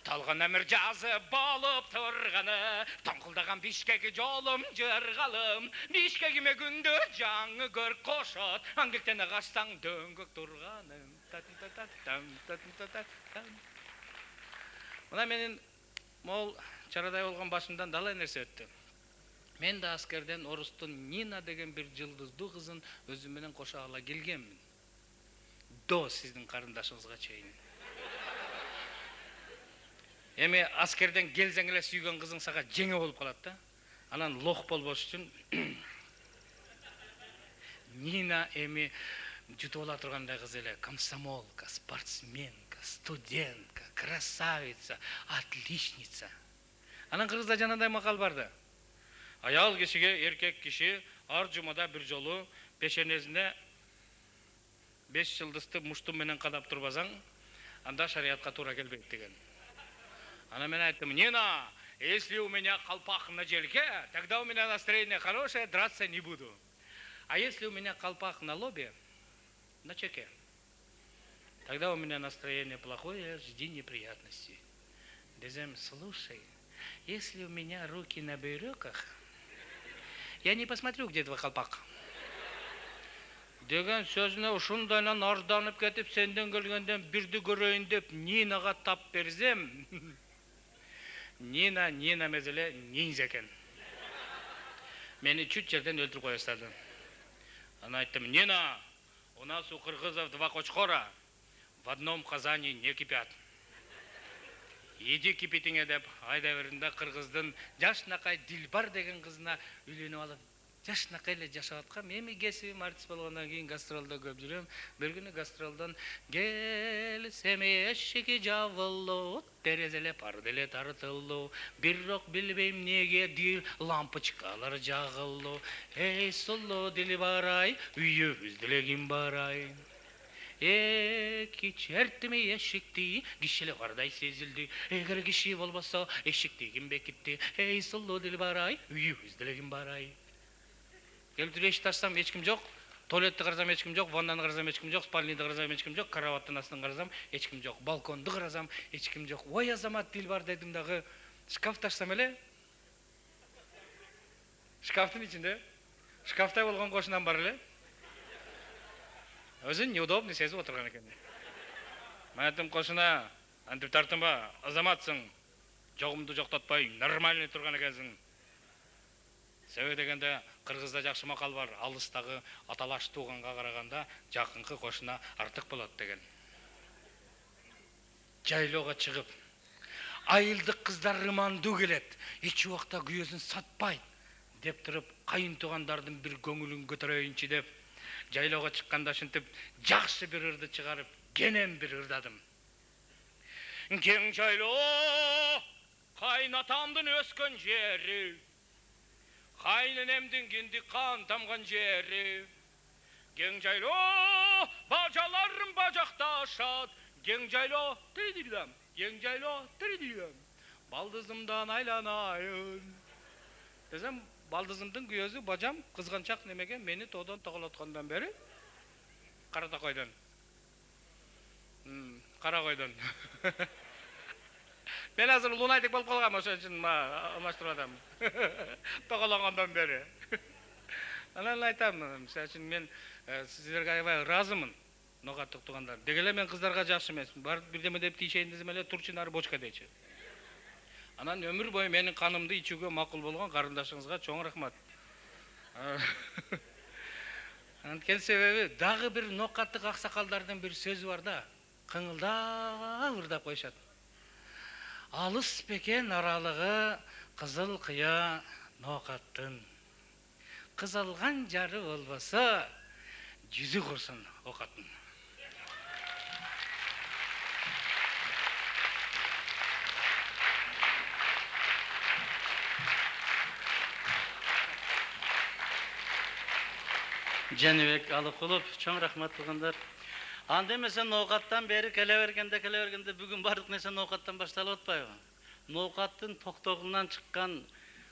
Талган эмир жазы болуп турганы, тоңкулдаган Бишкек жолум жыргалым, Бишкегиме күндө жаңы көр кошот, аңгектене качсаң дөңгөк турганым. Мына менин мол чарадай болгон башымдан далай нерсе өттү. Мен да аскерден орустун Нина деген бир жылдыздуу кызын өзүм менен кошо ала келгенмин. До сиздин карындашыңызга чейин. Эми аскерден келсең эле сүйгөн кызың сага жеңе болуп калат да. Анан лох болбош үчүн Нина эми жутуп ала тургандай кыз эле, комсомолка, спортсменка, студентка, красавица, отличница. Анан кыргызда жанагындай макал барды. Аял кишиге эркек киши ар жумада бир жолу пешенесине 5 жылдызды муштум менен кадап турбасаң, анда шариатка туура келбейт деген. Ана мен айттым: "Нина, если у меня колпак на жельке, тогда у меня настроение хорошее, драться не буду. А если у меня колпак на лобе, на чеке, тогда у меня настроение плохое, жди неприятностей". Дезем: "Слушай, если у меня руки на бирюках, я не посмотрю, где твой колпак. деген сөзіне ушундайдан арданып кетип, сенден келгенден бирди көрөйүн деп Нинага тап берсем, Нина эмес эле ниндзя экен. Мени чүт жерден өлтүрүп кое баштады. Ана айттым: Нина, у нас у кыргызов 2 кочкора, в одном казане не кипят. Иди кипитиңе деп айда беринде кыргыздын жашнакай Дилбар деген кызына үйлөнүп алып, жашнакай эле жашап аткам. Эми кесибим артист болгондон кийин гастролдо көп жүрөм. Бир күнү гастролдон келсем эшиги жабылып, терезеле парды эле тартылды. Бирок билбейм неге лампочкалар жагылды. Эй сулуу Дилбар-ай, үйүбүздө эле ким бар-ай? Чертими эшикти, кишиле бардай сезилди. Эгер киши болбосо, эшикти ким бекитти? Эй сулуу Дилбар-ай, үйүбүздө эле ким бар-ай? Келтирип эшикти ачсам эч ким жок. Туалетти карасам эч ким жок, ваннаны карасам эч ким жок, спальныйды карасам эч ким жок, кроваттын астын карасам эч ким жок, балконду карасам эч ким жок. Ой Азамат Дилбар дедим дагы, шкафты ачсам эле. Шкафтын ичинде шкафтай болгон кошунам бар эле. Өзүн неудобный сезип отурган экен. Мен айттым кошуна, антип тартынба, Азаматсың, жогумду жоктотпой, нормальный турган экенсиң. Себеби дегенде кыргызда жакшы макал бар, алыстагы аталаш тууганга караганда жакынкы кошуна артык болот деген. Жайлоого чыгып, айылдык кыздар ырмандуу келет, эч убакта күйөөсүн сатпайт деп туруп, кайын туугандардын бир көңүлүн көтөрөйүнчү деп жайлоого чыкканда ушинтип жакшы бир ырды чыгарып, кенен бир ырдадым. Кең жайлоо, кайнатамдын өскөн жери, кайненемдин киндик кан тамган жери. Кең жайлоо, бажаларым бажакташат, кең жайлоо, тиридилам, кең жайлоо, тиридилам. Балдызымдан айланайын. Десем, балдызымдын күйөөсү бажам кызганчак немеге мени тоодон тоголоткондон бери карата койдон. Кара койдон. Мен азыр лунатик болуп калгам, ошон үчүн алмаштырып атам. Тоголонгондон бери. Анан айтам, мисалы үчүн мен сиздерге аябай ыраазымын, нокаттык туугандар. Деги эле мен кыздарга жакшы эмесмин. Барып бирдеме деп тийишейин десем эле турчу нары бочка дейчи. Анан өмүр бою менин канымды ичүүгө макул болгон карындашыңызга чоң рахмат. Анткени себеби дагы бир нокаттык аксакалдардын бир сөзү бар да, кыңылдап ырдап коюшат. Алыс бекен аралыгы кызыл кыя нокаттын. Кызылган жары болбосо жүзү курсын окаттын. Жәнібек Алыкулов, чоң рахмат туугандар. Анда эмесе ноокаттан бери келе бергенде бүгүн бардык нерсе ноокаттан башталып атпайбы? Ноокаттын токтогунан чыккан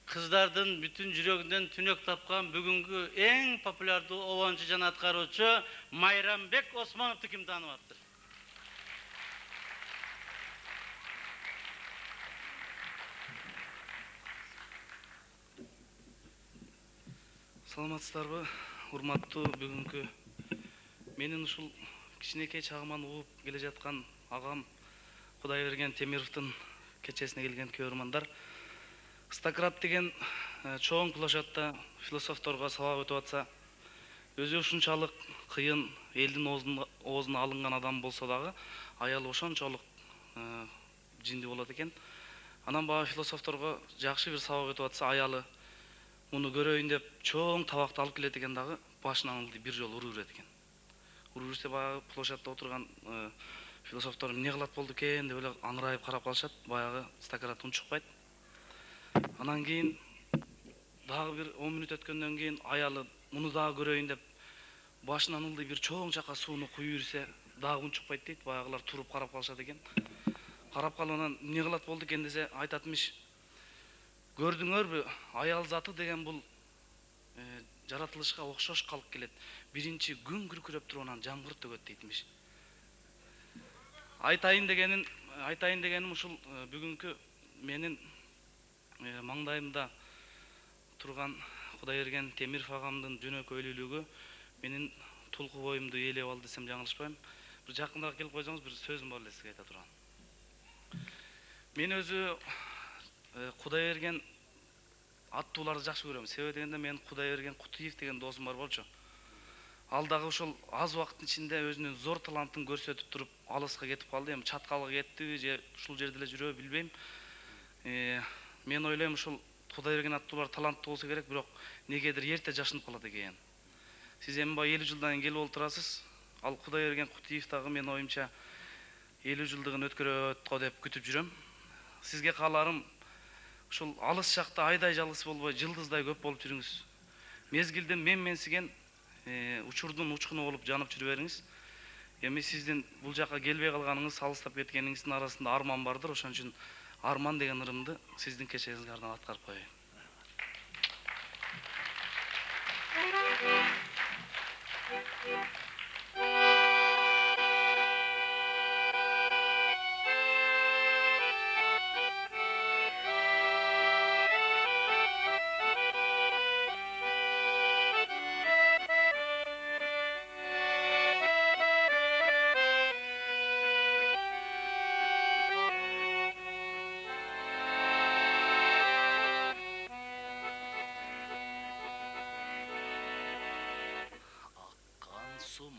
кыздардын бүтүн жүрөгүнөн түнөк тапкан бүгүнгү эң популярдуу обончу жана аткаруучу Майрамбек Османовду ким таанып атты? Саламатсыздарбы? Урматтуу бүгүнкү менин ушул кичинекей чагыман угуп келе жаткан агам Кудайберген Темировдун кечесине келген көрөрмандар. Стакрат деген чоң площадта философторго сабак өтүп атса, өзү ушунчалык кыйын элдин оозуна алынган адам болсо дагы, аялы ошончолук жинди болот экен. Анан баа философторго жакшы бир сабак өтүп атса, аялы муну көрөйүн деп чоң табакты алып келет экен дагы, башынан бир жолу уруп берет экен. Уруп берсе баягы площадта отурган философтор эмне кылат болду экен деп эле аңырайып карап калышат, баягы Стакрат унчукпайт. Анан кийин дагы бир 10 мүнөт өткөндөн кийин аялы муну дагы көрөйүн деп башынан ылдый бир чоң чака сууну куюп берсе, дагы унчукпайт дейт. Баягылар туруп карап калышат экен. Карап калып анан эмне кылат болду экен десе, айтатмыш: "Көрдүңөрбү, аял заты деген бул жаратылышка окшош калып келет. Биринчи күн күркүрөп туруп анан жамгыр төгөт" дейтмиш. Айтайын дегеним ушул бүгүнкү менин маңдайымда турган Кудайберген Темиров агамдын жөнөкөйлүүлүгү менин тулку боюмду ээлеп алды десем жаңылышпайм. Бир жакыныраак келип койсоңуз бир сөзүм бар эле сизге айта турган. Мен өзү Кудай берген аттууларды жакшы көрөм. Себеби дегенде мен Кудай берген Кутуев деген досум бар болчу. Ал дагы ошол аз убакыттын ичинде өзүнүн зор талантын көрсөтүп туруп алыска кетип калды. Эми чаткалга кеттиби же ушул жерде эле жүрөбү билбейм. Мен ойлойм ушул Кудай берген аттуулар таланттуу болсо керек, бирок негедир эрте жашынып калат экен. Сиз эми баягы 50 жылдан кийин келип отурасыз. Ал Кудай берген Кутуев дагы мен оюмча 50 жылдыгын өткөрөт го деп күтүп жүрөм. Сизге кааларым ушул алыс жакта айдай жалгыз болбой, жылдыздай көп болуп жүрүңүз. Мезгилдин менменсиген учурдун учкуну болуп жанып жүрө бериңиз. Эми сиздин бул жака келбей калганыңыз, алыстап кеткениңиздин арасында арман бардыр. Ошон үчүн арман деген ырымды сиздин кечегиңизге арнап аткарып коеюн.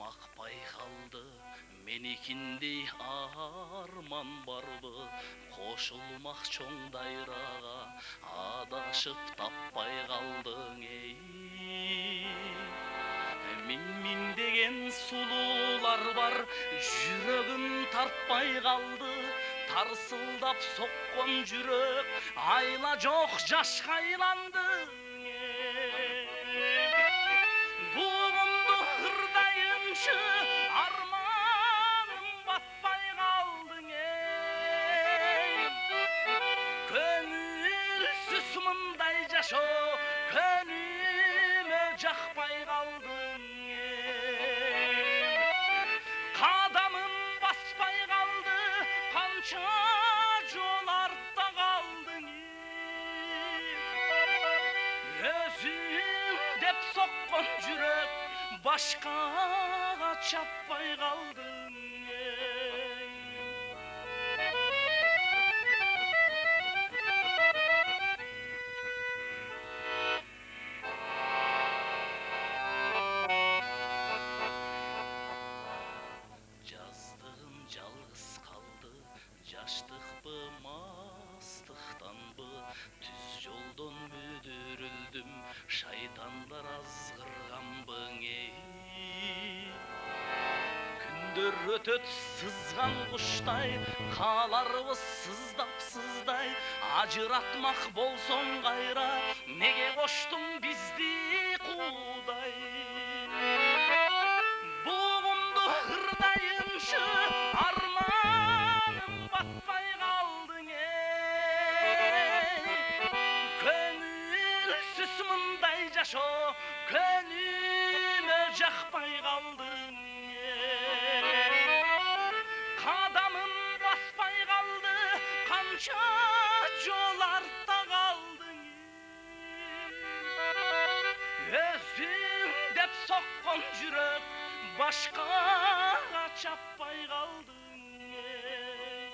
Акпай калды меникиндей арман барбы, кошулмак чоң дайрага адашып таппай калдың эй. Миңдеген сулуулар бар, жүрөгүм тартпай калды, тарсылдап соккон жүрөк айла жок жашка айланды. Armanım batpay kaldın ey. Könülsüz mınday yaşo, könüme jakpay kaldın ey. Kadamım baspay kaldı, kança jol artta kaldın ey. Özüm dep sokkon jürek başkaga çappay kaldın ey. Jazdığım жалгыз kaldı, jaştıkpı mastıktanbı, түз жолдон мүдүрүлдүм, шайтандар азгырганбың эй. Күндөр өтөт сызган куштай, кааларбыз сыздап сыздай, ажыратмак болсоң кайра, неге коштуң бизди Кудай. Бугумду кырдайынчы арманым батпай калдың эй. Көнүлсүз мындай жашоо, könüme jakpay kaldın ey. Kadamım baspay kaldı, kança jol artta kaldın ey. Özüm dep sokkon jürök başkaga çappay kaldın ey.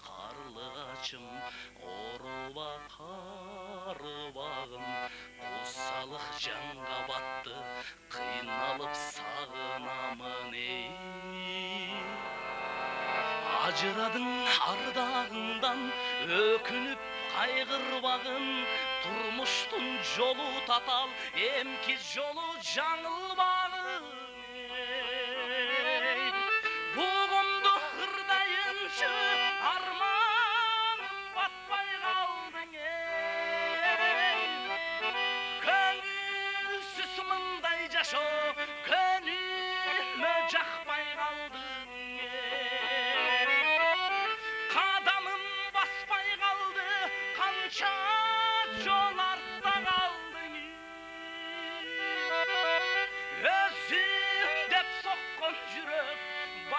Karlıgaçım, oruba karıbağım, kusalık canga battı, kıynalıp sağınamın ey. Acıradın ardağından, ökünüp kaygırbağın, turmuştun jolu tatal, emki jolu жаңылбағын ey. Buğumdu hırdayınçı, armanım batpay kaldın ey. Könülsüz mınday jaşo, könüme jakpay kaldın ey.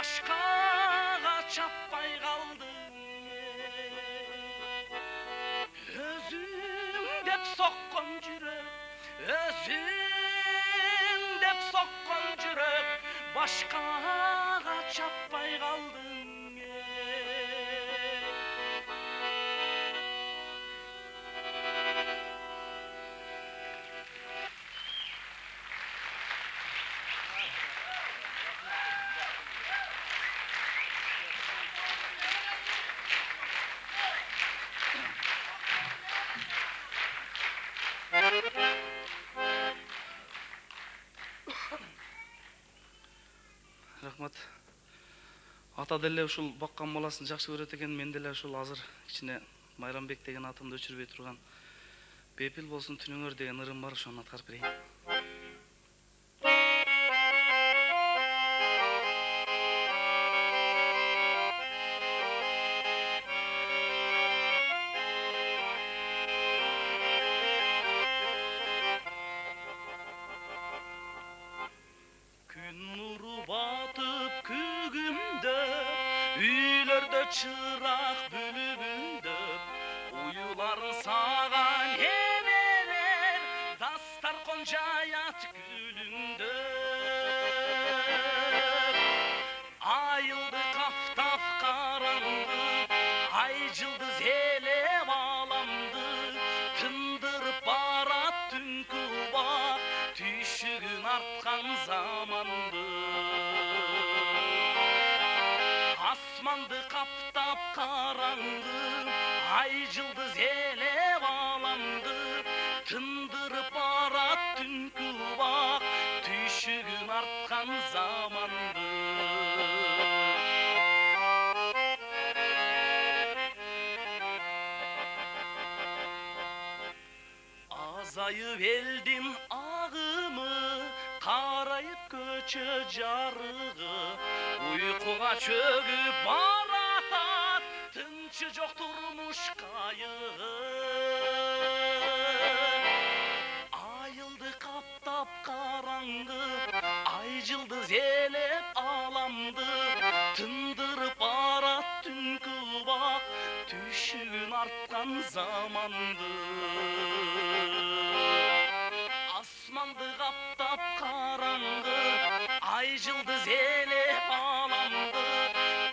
башкага чаппай калдың өзүң деп соккон жүрөк өзүң деп соккон жүрөк башкага чаппай калдың Рахмат. Ата деле ушул баккан баласын жакшы көрөт экен, мен деле ушул азыр кичине Майрамбек деген атымды өчүрбөй турган Бепил болсун түнүңөр деген ырым бар, ошону аткарып берейин. Чырак бүлүгүндөп уюларын саган эмерер дастаркон жаят күлүңдөп айылды каптап караңгы ай жылдыз элеп аламды тындырып барат түнкү убак түйшүгүн арткан заманды асманды каптап караңгы ай жылдыз элеп аламды тындырып барат түнкү убак түйшүгүн арткан заманды азайып элдин агымы карайып көчө жарыгы уйкуга чөгүп баратат тынчы жок турмуш кайыгы айылды каптап караңгы ай жылдыз элеп аламды тындырып барат түнкү убак түйшүгүн арткан заманды асманды каптап караңгы ай жылдыз элеп аламды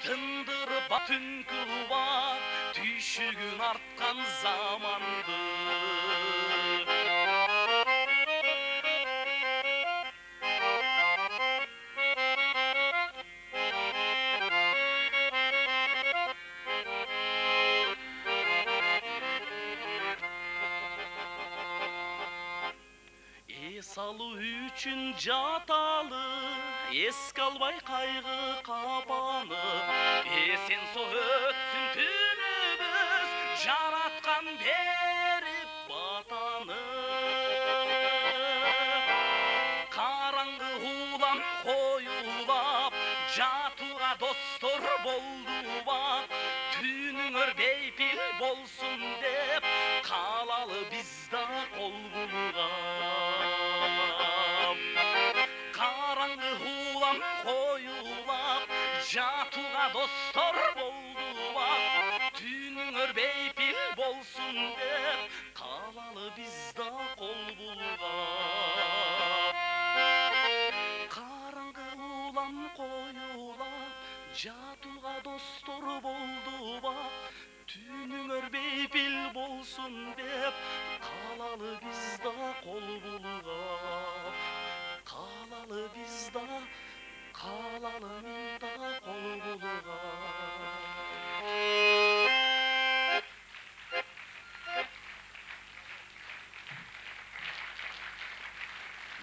тындырып түнкү убак түйшүгүн арткан заманды салуу үчүн жаталы эске албай кайгы капаны эсен со өтсүн түнүбүз жараткан берип батаны караңгы улам коюлап жатууга достор болдубак түнүңөр бейпил болсун деп каалалы биз да кол булгап караңгы улам коюлап жатууга достор болдубак түнүңөр бейпил болсун деп каалалы биз да кол булгап караңгы улам коюлап жатууга достор болдубак түнүңөр бейпил болсун деп каалалы биз да кол булгап каалалы биз да каалалы мен да кол булгап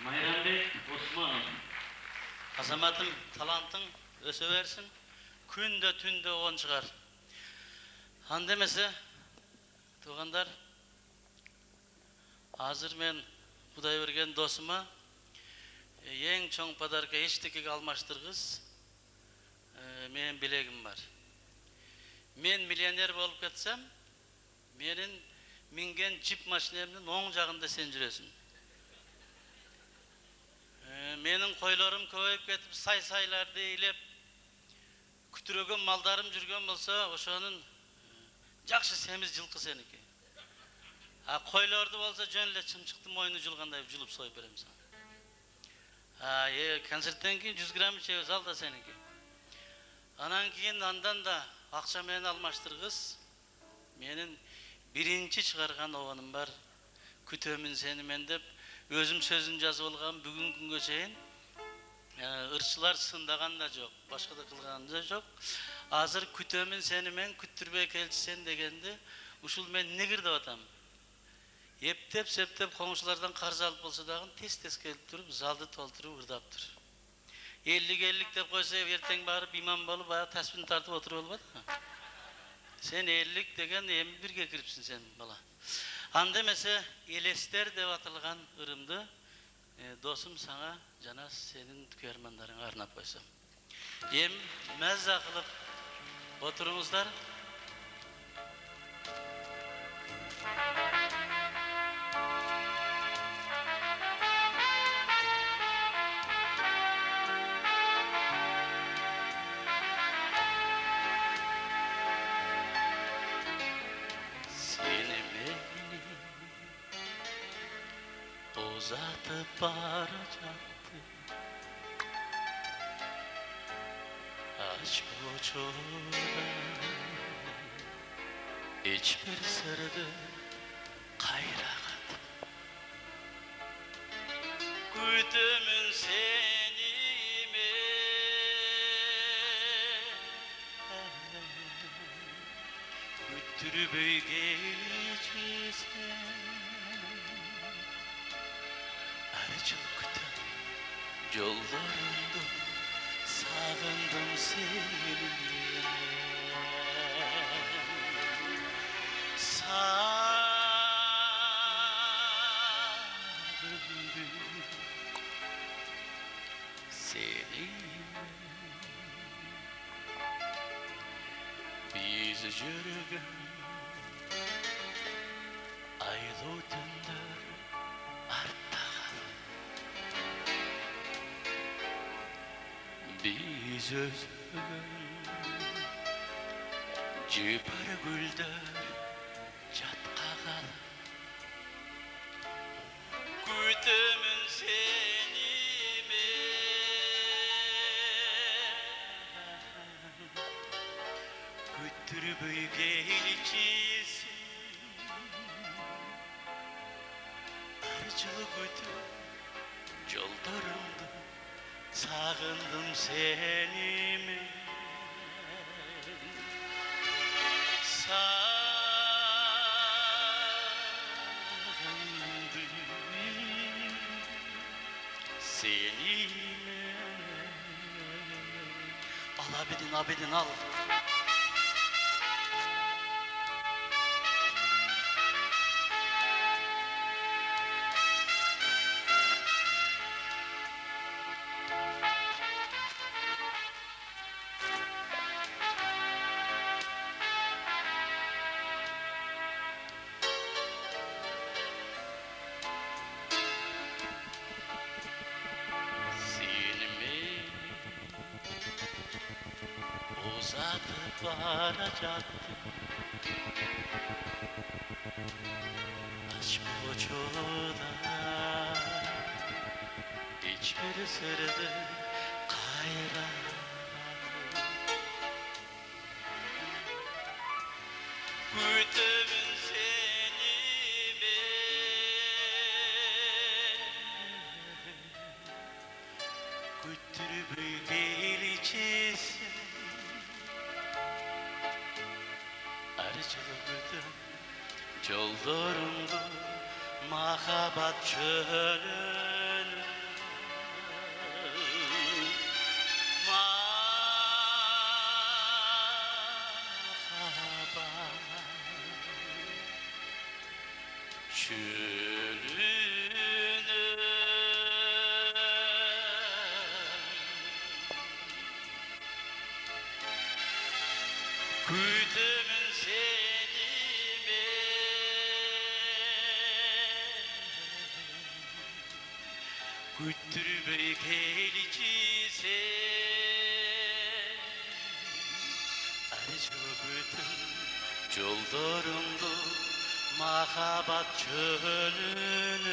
Майрамбек Осмонов азаматым талантың өсө берсин күндө түндө он чыгар анда эмесе туугандар азыр мен Кудай берген досума эң чоң подарка эчтекеге алмаштыргыс менин билегим бар мен миллионер болуп кетсем менин минген джип машинемдин оң жагында сен жүрөсүң менин койлорум көбөйүп кетип сай-сайларды ыйлеп күтүрөгөн малдарым жүргөн болсо ошонун жакшы семиз жылкы сеники. А койлорду болсо жөн эле чымчыктын мойну жулгандай жулуп союп берем сага. Концерттен кийин 100 грамм ичебиз, ал да сеники. Анан кийин андан да акча менен алмаштыргыз. Менин биринчи чыгарган обаным бар. Күтөмүн сени мен деп өзүм сөзүн жазып алгам. Бүгүнкү күнгө чейин ырчылар сындаган да жок, башка да кылган да жок. Азыр күтөмүн сени мен күттүрбөй келчисен дегенди ушул мен негир деп атам. Ептеп септеп коңшулардан карыз алып болсо дагы тез келип туруп залды толтуруп ырдаптыр. 50 деп койсо эртең барып имам болуп баягы таспин тартып отуруп албадыңбы? Сен 50 деген эми бирге кирипсиң сен бала. Анда эмесе элестер деп аталган ырымды досум сага жана сенин көрөрмандарыңа арнап койсом. Эми маза кылып отуруңуздар. Uzatıp baracaktı Aşk uçurda Hiçbir sırdı kayrağıdı Güdümün senimi Güttürüp geçirsen Arıcılık kütüm yollarında sağındım seni Sağındım seni Biz yürügün aylı döndür Biz özgün Cipar güldür Çatkagal Güdümün senimi Güttürüp gelçisin Arıcılık gütüm Yollarımda Sağındım seni mi? Sağındım seni mi? Al abidin al. Uzatıp varacaktı Aşk uçuda Hiçbir sırdı kayramadı Güdümün seni mi? Güttürüp gelçisin Arıcılık yollarında mahabat çölün Mahabat çölünü Güdümün seni mi? Güttürüp gelçisin arıcıbıtım Jollarımdı mahabat çölünün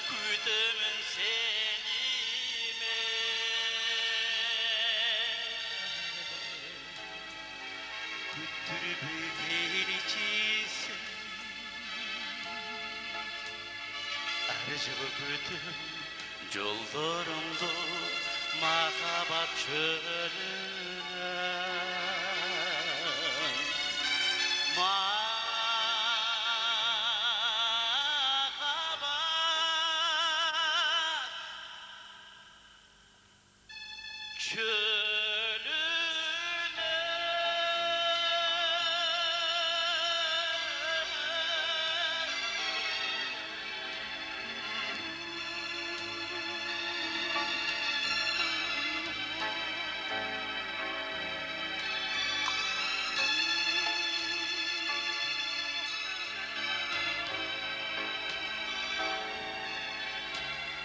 Kütümün senime Küttürüp gelicisin Arıcılı kütüm Jollarımdı mahabat çölüne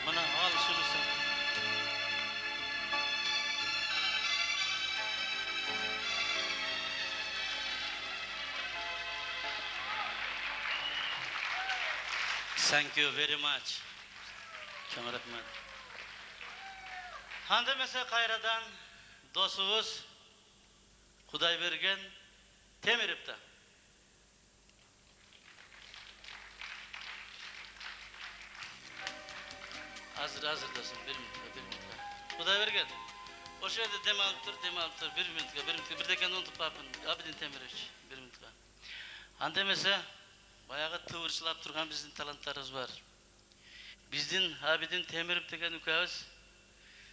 Mana al şunu sen. Thank you very much. Çok rahmet. Hande mesela Kayra'dan dostumuz Kudaybergen Temirip'te. Hazır dostum, bir minutga. Kudaybergen, o şeyde dem alıp dur, bir minutga. Bir deken unutup papın, Abidin Temirovich, bir minutga. Hande mesela bayağı tıvırçılap turgan bizden talantlarımız var. Bizden Abidin Temirov degen ukabız,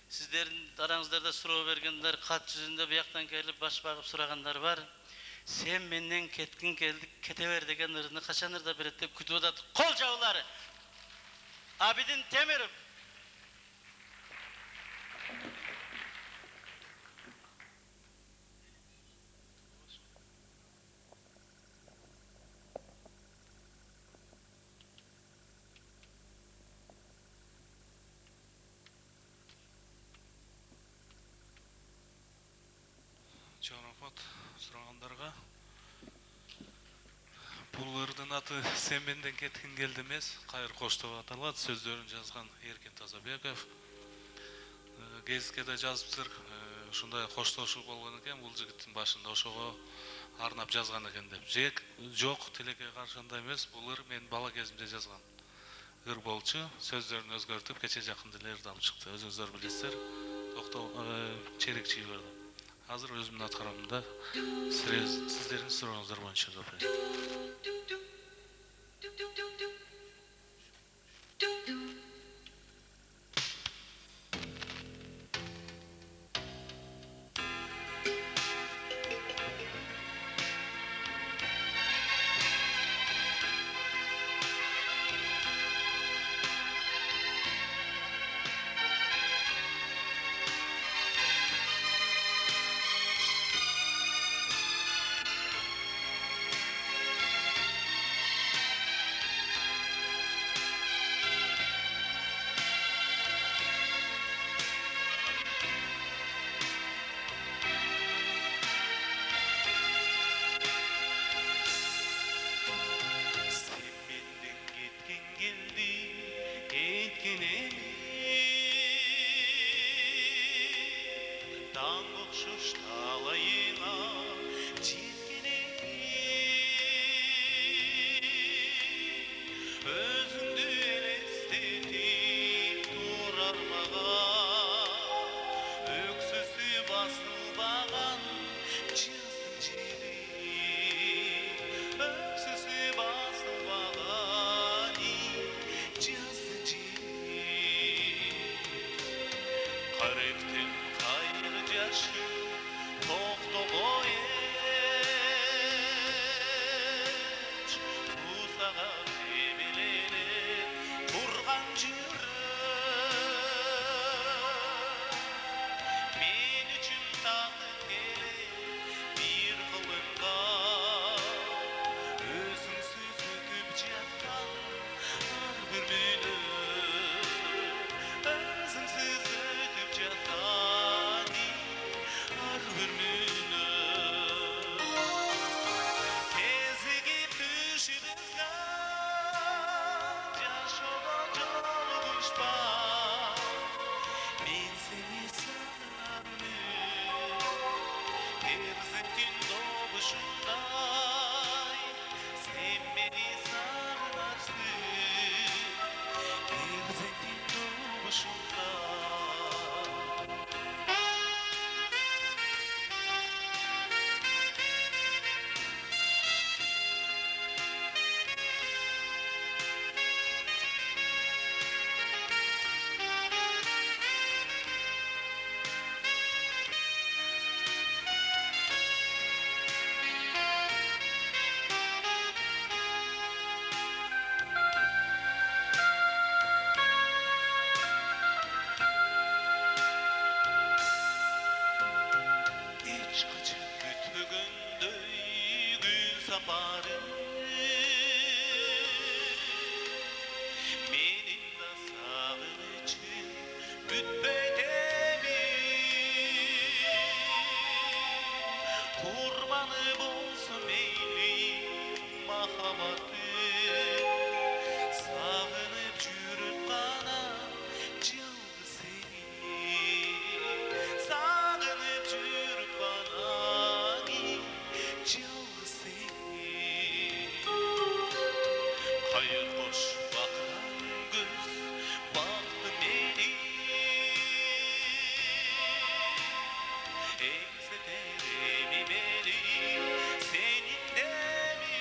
sizlerin aranızlarda suroo bergenler, kat yüzünde bir yaktan gelip baş bağıp suraganlar var. Sen menden ketkin geldik, ketever degen ırını kaçanırda berette kütüp odat. Kol çavulları! Abidin Temirov! Çok rahmat suraganlarga. Bul ırdın atı sen menden ketkin geldi emes, Kayır Koçtop atalат. Сөздөрүн жазган Эркин Тазабеков. Гезиткеде жазыптыр. Ушундай коштошуу болгон экен, бул жигиттин башында ошого арнап жазган экен деп. Жок, тилекке каршы андай эмес. Бул ыр мен бала кезимде жазган ыр болчу. Сөздөрүн өзгөртүп кече жакында эле ырдалып чыкты. Өзүңүздөр билесиздер. Черек чыйбырды. Азыр өзүмдүн аткарамда сиздердин сурооңуздар боюнча жооп берем. Мен үшін тағы yaparım. Menin de sağın için bütbeytemi kurbanı bolsun meyli mahabatı sağınıp жүрүп гана жалгыз seni sağınıp жүрүп гана жалгыз seni hayır hoş bakan göz baktı beni ekseterimi beni seninle mi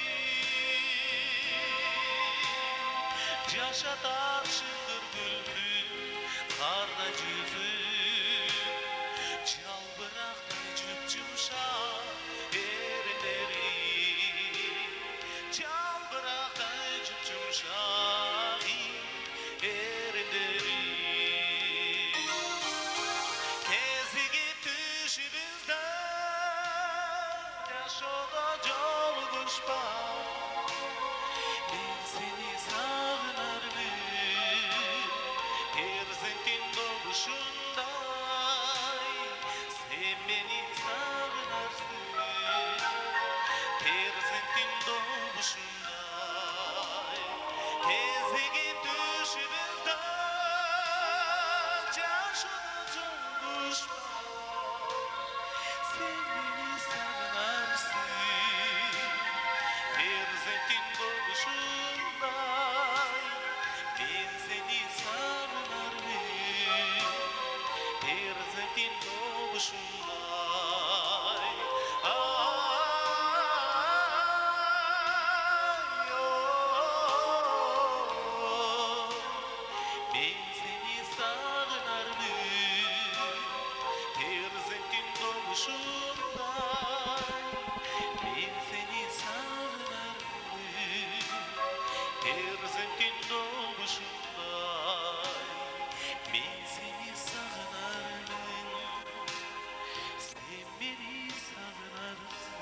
yaşatar şıkır bülbül karda cüzün çalbırakta cüp cumşak erleri çalbırakta cüp cumşak erleri kezigi düşümüzde yaşoda joluguşpa ben seni sağınarmın erzentin doğuşunday sen beni sağınarsın erzentin doğuşunday kezigi düşümüzde yaşoda joluguşpa sen beni sağınarsın erzentin doğuşunday ben seni sağınarmın erzentin doğuşunday ay ben seni sağınarmın erzentin doğuşunday ben seni sağınarmın erzentin doğuşunday ben seni sağınarmın sen beni sağınarsın.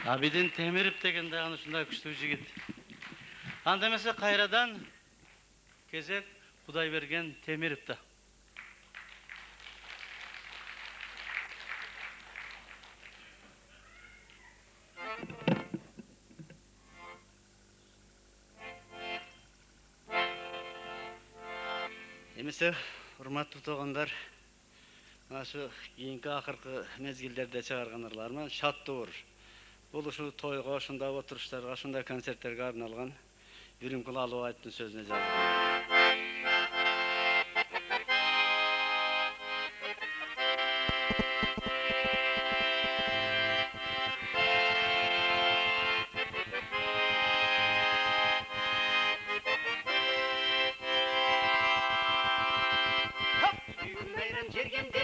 Abidin Temirip деген de ушундай күчтүү жигит. Анда эмесе кайрадан кезек Кудайберген Темирипте. Эмесе урматтуу туугандар, ашу кийинки акыркы мезгилдерде чыгарган ырларым шаттуу. Бул ушул тойго, ушундай отуруштарга, ушундай концерттерге арналган Үрүмкүл Алыбаевдин сөзүнө жазылган. Bayram жергенде,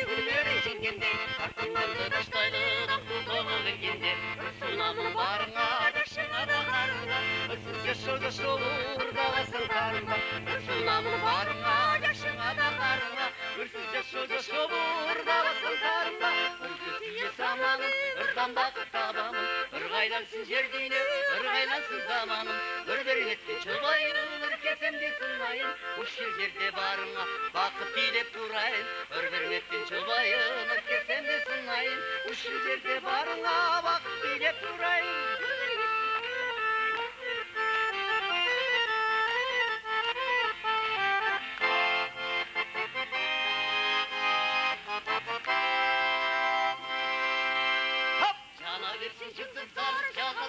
күнлөрү жеңгенде, артыңнан таштайлы актуу тоого келгенде, сунамын барыңа, жашыңа да карыңа, өлсүз жашоо жолур каласың карыңа, сунамын барыңа, жашыңа да карыңа, өлсүз жашоо жолур каласың карыңа, өлсүз саманым, ырдан бакыт табамын, ыргайлансын жер дүйнө, ыргайлансын заманым, өрбөрүнөттү чылбайын, өркесемди сынайын, ушул жерде барыңа, бакыт бийлеп турайын, өрбөрүнөттүн чылбайын, өркесемди сынайын, ушул жерде барыңа, бакыт бийлеп турайын. Жана берсин жыртыктар, жана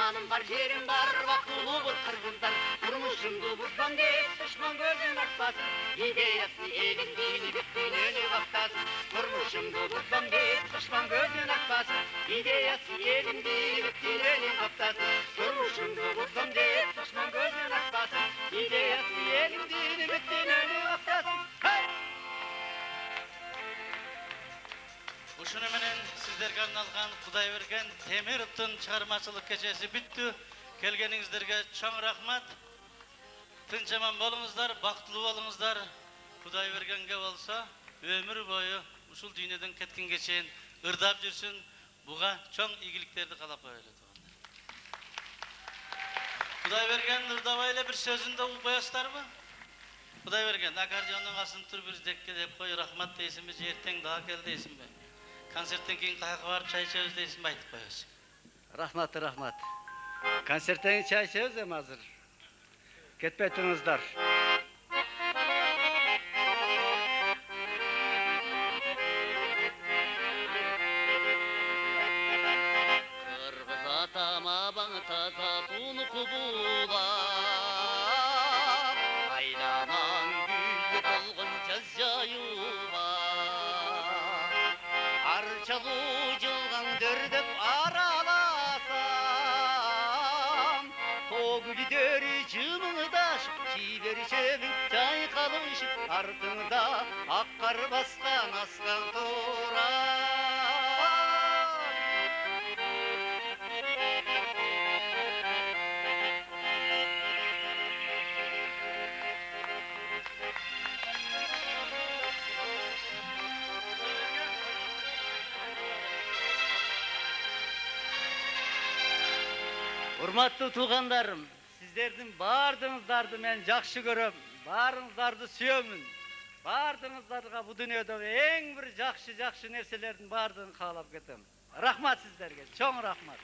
Amanım var, yerim var, baktulu bul kırgızlar. Durmuşumdu buzdan deyip düşman gözün açmasın. İdeyasını elin dini bütününü kaptasın. Durmuşumdu buzdan deyip düşman gözün açmasın. İdeyasını elin dini bütününü kaptasın. Durmuşumdu buzdan deyip düşman gözün açmasın. İdeyasını elin dini bütününü kaptasın. Hey! Ушуну менен сиздерге арналган Кудай берген Темировдун чыгармачылык кечеси бүттү. Келгениңиздерге чоң рахмат. Тынч аман болуңуздар, бактылуу болуңуздар. Кудай бергенге болсо, өмүр бою ушул дүйнөдөн кеткенге чейин ырдап жүрсүн. Буга чоң ийгиликтерди каалап коелу. Кудай берген ырдабай эле бир сөзүндө угуп коесуздарбы? Кудай берген аккордеондун касында туруп бир депке деп кой, рахмат дейсинби, же эртең дагы кел дейсинби? Концерттен кейін қайқа барып чай ішеміз дейсің бе, айтып қоясың. Рахмат, рахмат. Концерттен чай ішеміз ем азыр. Кетпей тұрыңыздар. Кыргыз атама баң таза тунуку булап, айланан гүлдү болгон жаз жайылба. Арчалуу жылган дөрдөп араласам, тоо гүлдөрү жымыңдашып, жиберишемин жайкалышып, артыңда ак кар баскан аскан турат. Урматтуу туугандарым, сиздердин баардыгыңыздарды мен жакшы көрөм, баарыңыздарды сүйөмүн. Баардыгыңыздарга бул дүйнөдөгү эң бир жакшы нерселердин баардыгын каалап кетем. Рахмат сиздерге, чоң рахмат.